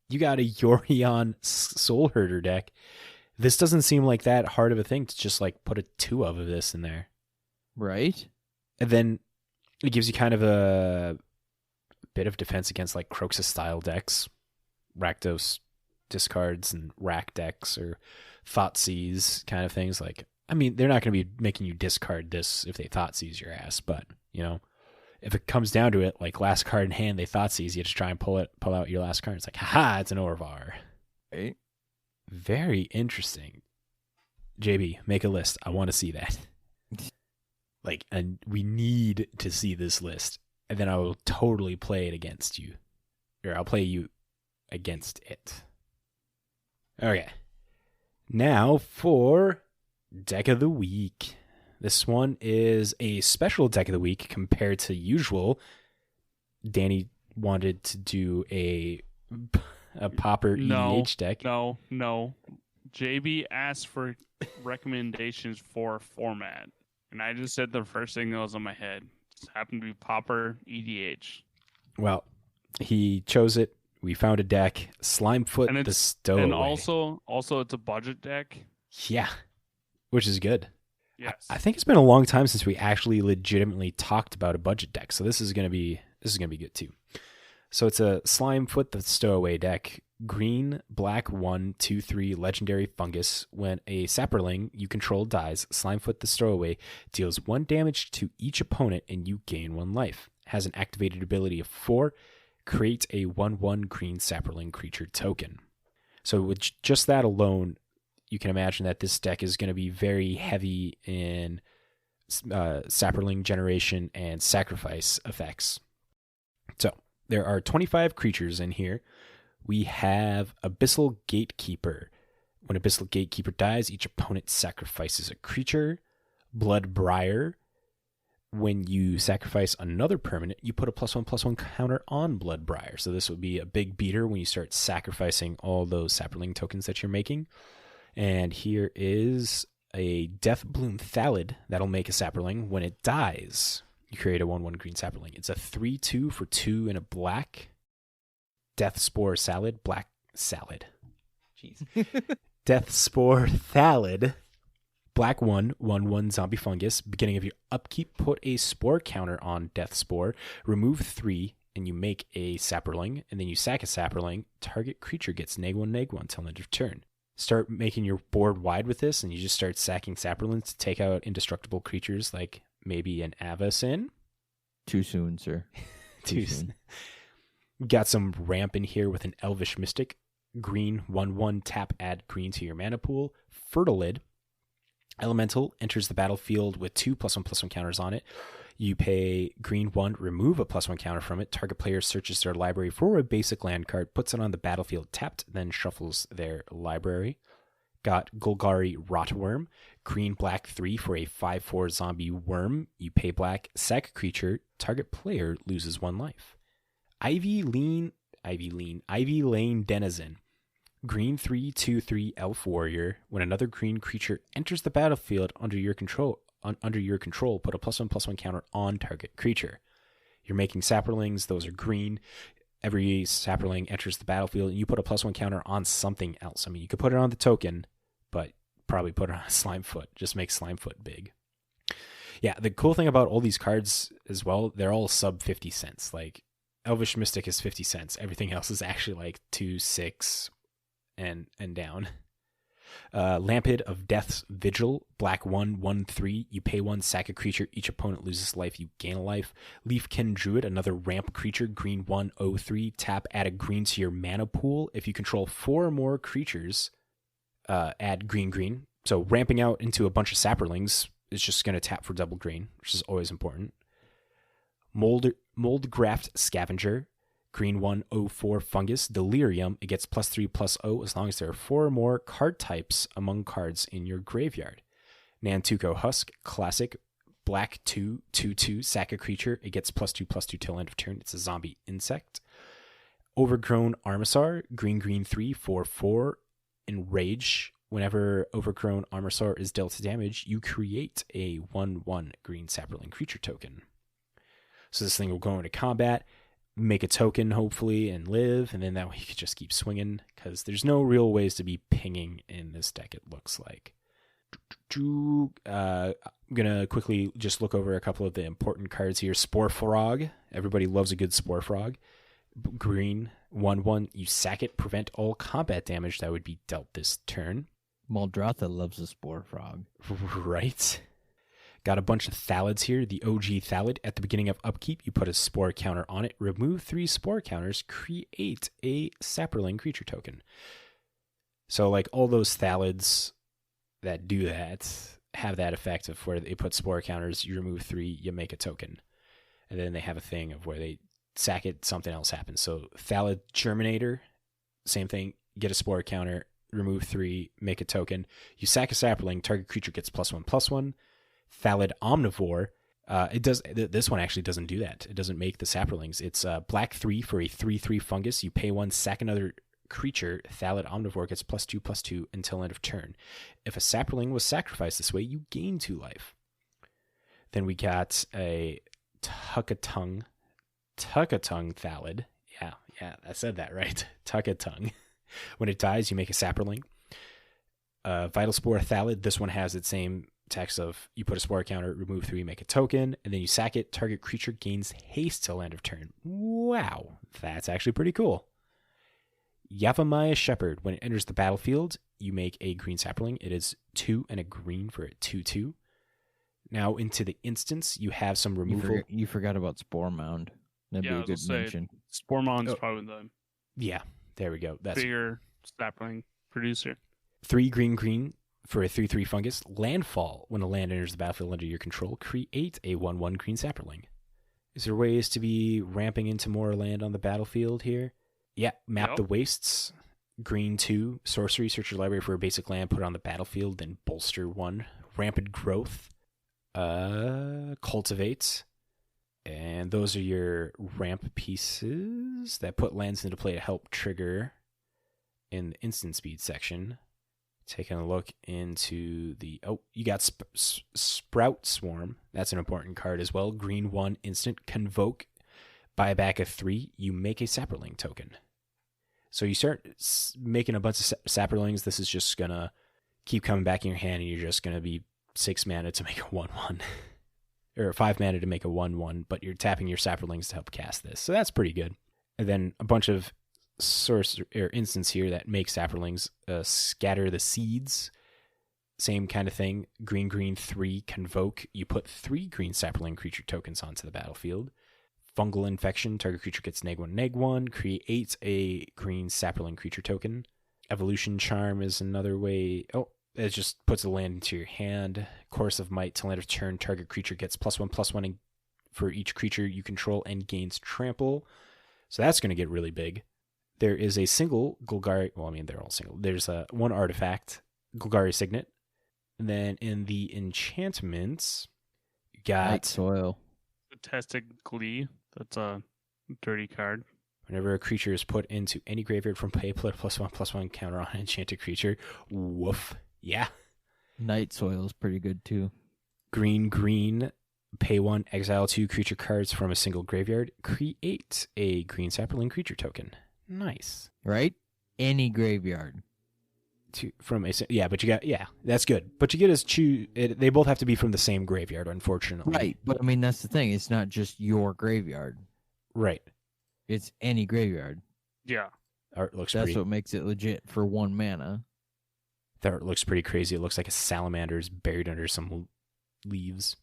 you got a Yorion Soul Herder deck This doesn't seem like that hard of a thing to just like put a 2 of this in there. Right? And then it gives you kind of a bit of defense against like Croxus style decks, Rakdos discards and rack decks or Thoughtseize kind of things. Like, I mean, they're not going to be making you discard this if they Thoughtseize your ass, but you know, if it comes down to it, like last card in hand, they Thoughtseize, you just try and pull out your last card. It's like, haha, it's an Orvar. Right? Very interesting. JB, make a list. I want to see that. Like, and we need to see this list. And then I will totally play it against you. Or I'll play you against it. Okay. Now for Deck of the Week. This one is a special Deck of the Week compared to usual. Danny wanted to do a Pauper EDH deck. No. JB asked for recommendations for format. And I just said the first thing that was on my head. It happened to be Pauper EDH. Well, he chose it. We found a deck. Slimefoot the Stowaway. And also it's a budget deck. Yeah. Which is good. Yes. I think it's been a long time since we actually legitimately talked about a budget deck. So this is gonna be good too. So it's a Slimefoot the Stowaway deck. Green, black 1/2/3 legendary fungus. When a sapperling you control dies, Slimefoot the Stowaway deals 1 damage to each opponent and you gain 1 life. Has an activated ability of 4. Create a 1/1 green sapperling creature token. So with just that alone, you can imagine that this deck is going to be very heavy in sapperling generation and sacrifice effects. So there are 25 creatures in here. We have Abyssal Gatekeeper. When Abyssal Gatekeeper dies, each opponent sacrifices a creature. Bloodbriar. When you sacrifice another permanent, you put a +1/+1 counter on Bloodbriar. So this would be a big beater when you start sacrificing all those sapperling tokens that you're making. And here is a Deathbloom Thallid that'll make a sapperling. When it dies, you create a 1/1 green sapperling. It's a 3/2 for 2 and a black. Death Spore Salad, black salad. Jeez. Death Spore Thallid, black 1/1 zombie fungus. Beginning of your upkeep, put a spore counter on Death Spore. Remove 3, and you make a sapperling. And then you sack a sapperling. Target creature gets -1/-1 till end of turn. Start making your board wide with this, and you just start sacking sapperlings to take out indestructible creatures like maybe an Avacyn. Too soon, sir. Too soon. Got some ramp in here with an Elvish Mystic. Green 1/1 tap, add green to your mana pool. Fertilid. Elemental enters the battlefield with 2 +1/+1 counters on it. You pay green 1, remove a +1 counter from it. Target player searches their library for a basic land card, puts it on the battlefield tapped, then shuffles their library. Got Golgari Rotworm. Green black 3 for a 5/4 zombie worm. You pay black, sack a creature. Target player loses 1 life. Ivy Lane Denizen. Green 3/2/3 Elf Warrior. When another green creature enters the battlefield under your control, put a +1/+1 counter on target creature. You're making sapperlings; those are green. Every sapperling enters the battlefield, and you put a +1 counter on something else. I mean, you could put it on the token, but probably put it on a Slimefoot. Just make Slimefoot big. Yeah, the cool thing about all these cards as well, they're all sub 50 cents. Like Elvish Mystic is 50 cents. Everything else is actually like 2, 6, and down. Lampid of Death's Vigil, black 1/1/3. You pay 1, sack a creature. Each opponent loses life. You gain a life. Leafkin Druid, another ramp creature, green 1/03. Tap, add a green to your mana pool. If you control 4 or more creatures, add green. So ramping out into a bunch of sapperlings is just going to tap for double green, which is always important. Moldgraft Scavenger, green 1/04 fungus. Delirium, it gets +3/+0 as long as there are 4 or more card types among cards in your graveyard. Nantuko Husk, classic, black 2/2/2, sack a creature. It gets +2/+2 till end of turn. It's a zombie insect. Overgrown Armasaur, green 3 4/4. Enrage. Whenever Overgrown Armasaur is dealt damage, you create a 1/1 green sapperling creature token. So this thing will go into combat. make a token, hopefully, and live, and then that way you could just keep swinging, because there's no real ways to be pinging in this deck, it looks like. I'm going to quickly just look over a couple of the important cards here. Spore Frog. Everybody loves a good Spore Frog. Green, 1/1. You sack it, prevent all combat damage that would be dealt this turn. Muldratha loves a Spore Frog. Right. Got a bunch of Thalids here. The OG Thalid. At the beginning of upkeep, you put a Spore counter on it. Remove 3 Spore counters. Create a Saproling creature token. So, like, all those Thalids that do that have that effect of where they put Spore counters, you remove 3, you make a token. And then they have a thing of where they sack it, something else happens. So Phthalic Germinator, same thing, get a Spore counter, remove 3, make a token. You sack a Saproling, target creature gets +1/+1. Phthalic Omnivore, this one actually doesn't do that. It doesn't make the Saprolings. It's black 3 for a 3/3 fungus. You pay 1, sack another creature. Phthalic Omnivore gets +2/+2 until end of turn. If a Saproling was sacrificed this way, you gain 2 life. Then we got a Tuckatung Thalid. Yeah, I said that right. Tuckatung. When it dies, you make a Saproling. Vital Spore Thalid. This one has its same text of you put a Spore counter, remove 3, make a token, and then you sack it. Target creature gains haste till end of turn. Wow, that's actually pretty cool. Allosaurus Shepard. When it enters the battlefield, you make a green Saproling. It is 2 and a green for a 2/2. Now into the instance, you have some removal. You forgot about Spore Mound. That'd be a good mention. Spore Mound's probably the there we go. That's bigger Sapling producer. 3 green for a 3/3 fungus. Landfall. When a land enters the battlefield under your control, create a 1/1 green Saproling. Is there ways to be ramping into more land on the battlefield here? Yeah, map the wastes. Green 2, sorcery, search your library for a basic land, put it on the battlefield, then bolster 1. Rampant growth. Cultivate. And those are your ramp pieces that put lands into play to help trigger in the instant speed section. Taking a look into the... you got Sprout Swarm. That's an important card as well. Green 1, instant. Convoke. Buy back a 3. You make a Saproling token. So you start making a bunch of Saprolings. This is just going to keep coming back in your hand, and you're just going to be 6 mana to make a 1/1. Or 5 mana to make a 1/1, but you're tapping your Saprolings to help cast this. So that's pretty good. And then a bunch of instants here that make Saprolings. Scatter the Seeds. Same kind of thing. Green 3, Convoke. You put 3 green Saproling creature tokens onto the battlefield. Fungal Infection. Target creature gets -1/-1. Create a green Saproling creature token. Evolution Charm is another way. It just puts a land into your hand. Course of Might. Till end of turn, target creature gets +1/+1 for each creature you control and gains trample. So that's going to get really big. There is a single Golgari. Well, I mean, they're all single. There's one artifact, Golgari Signet. And then in the enchantments, you got Night Soil. Fantastic Glee. That's a dirty card. Whenever a creature is put into any graveyard from play, put a +1/+1 counter on an enchanted creature. Woof. Yeah. Night Soil is pretty good too. Green, pay 1, exile 2 creature cards from a single graveyard. Create a green Saproling creature token. Nice. Right? Any graveyard. That's good. But you get to choose. They both have to be from the same graveyard, unfortunately. Right, but I mean that's the thing. It's not just your graveyard. Right. It's any graveyard. Yeah. Art looks That's pretty. what makes it legit for 1 mana. That art looks pretty crazy. It looks like a salamander's buried under some leaves.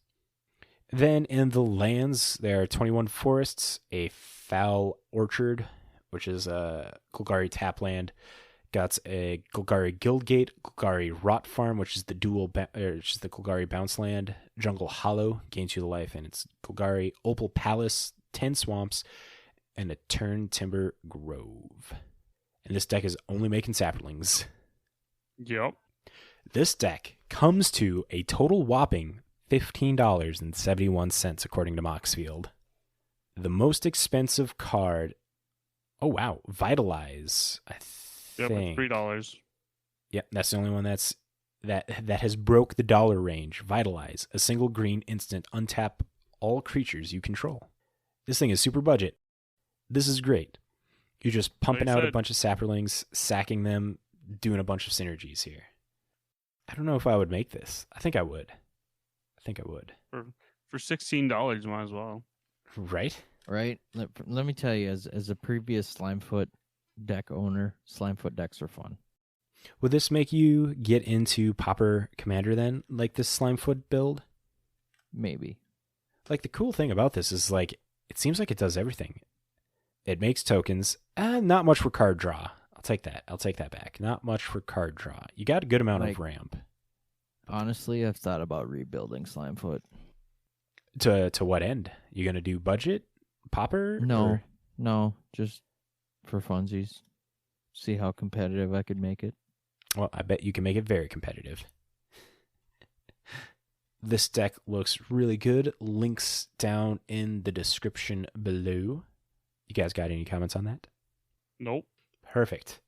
Then in the lands, there are 21 forests, a Foul Orchard, which is a Golgari tap land. Got a Golgari Guildgate, Golgari Rot Farm, which is the the Golgari bounce land. Jungle Hollow, gains you the life, and it's Golgari Opal Palace, 10 swamps, and a Turn Timber Grove. And this deck is only making Saprolings. Yep. This deck comes to a total whopping $15.71 according to Moxfield. The most expensive card. Oh wow, Vitalize. I think. Yep, $3. Yep, that's the only one that has broke the dollar range. Vitalize, a single green instant, untap all creatures you control. This thing is super budget. This is great. You're just pumping out a said. bunch of saplings, sacking them, doing a bunch of synergies here. I don't know if I would make this. I think I would. For $16, might as well. Right? Right? Let me tell you, as a previous Slimefoot deck owner, Slimefoot decks are fun. Would this make you get into Pauper Commander then, like this Slimefoot build? Maybe. Like, the cool thing about this is, like, it seems like it does everything. It makes tokens. Not much for card draw. I'll take that back. Not much for card draw. You got a good amount of ramp. Honestly, I've thought about rebuilding Slimefoot. To what end? You going to do budget? Pauper? No, just for funsies. See how competitive I could make it. Well, I bet you can make it very competitive. This deck looks really good. Links down in the description below. You guys got any comments on that? Nope. Perfect.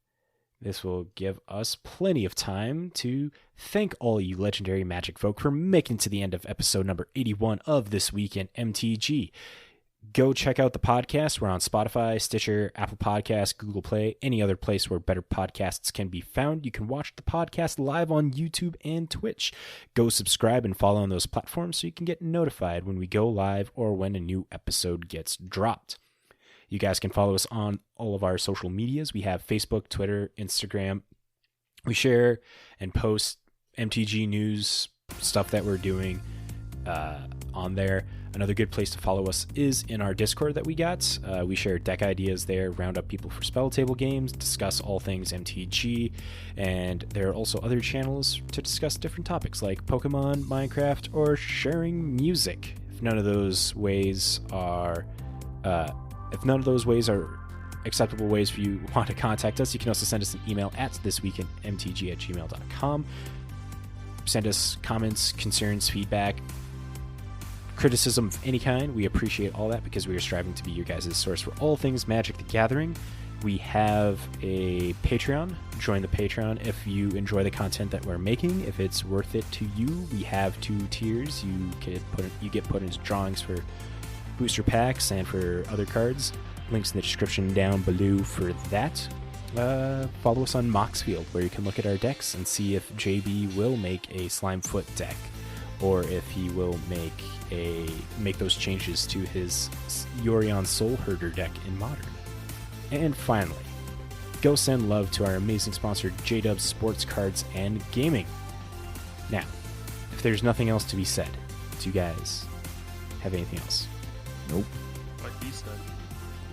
This will give us plenty of time to thank all you legendary Magic folk for making it to the end of episode number 81 of This Week in MTG. Go check out the podcast. We're on Spotify, Stitcher, Apple Podcasts, Google Play, any other place where better podcasts can be found. You can watch the podcast live on YouTube and Twitch. Go subscribe and follow on those platforms so you can get notified when we go live or when a new episode gets dropped. You guys can follow us on all of our social medias. We have Facebook, Twitter, Instagram. We share and post MTG news, stuff that we're doing on there. Another good place to follow us is in our Discord that we got. We share deck ideas there, round up people for spell table games, discuss all things MTG, and there are also other channels to discuss different topics like Pokemon, Minecraft, or sharing music. If none of those ways are acceptable ways for you want to contact us, you can also send us an email at thisweekintmtg@gmail.com. Send us comments, concerns, feedback, criticism of any kind. We appreciate all that because we are striving to be your guys' source for all things Magic the Gathering. We have a Patreon. Join the Patreon if you enjoy the content that we're making. If it's worth it to you, we have 2 tiers. You get put into drawings for booster packs and for other cards. Links in the description down below for that. Follow us on Moxfield, where you can look at our decks and see if JB will make a Slimefoot deck, or if he will make those changes to his Yorion Soul Herder deck in Modern. And finally, go send love to our amazing sponsor, J-Dub Sports Cards and Gaming. Now, if there's nothing else to be said, do you guys have anything else? Nope. Like he said.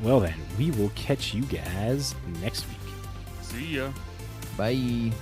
Well then, we will catch you guys next week. See ya. Bye.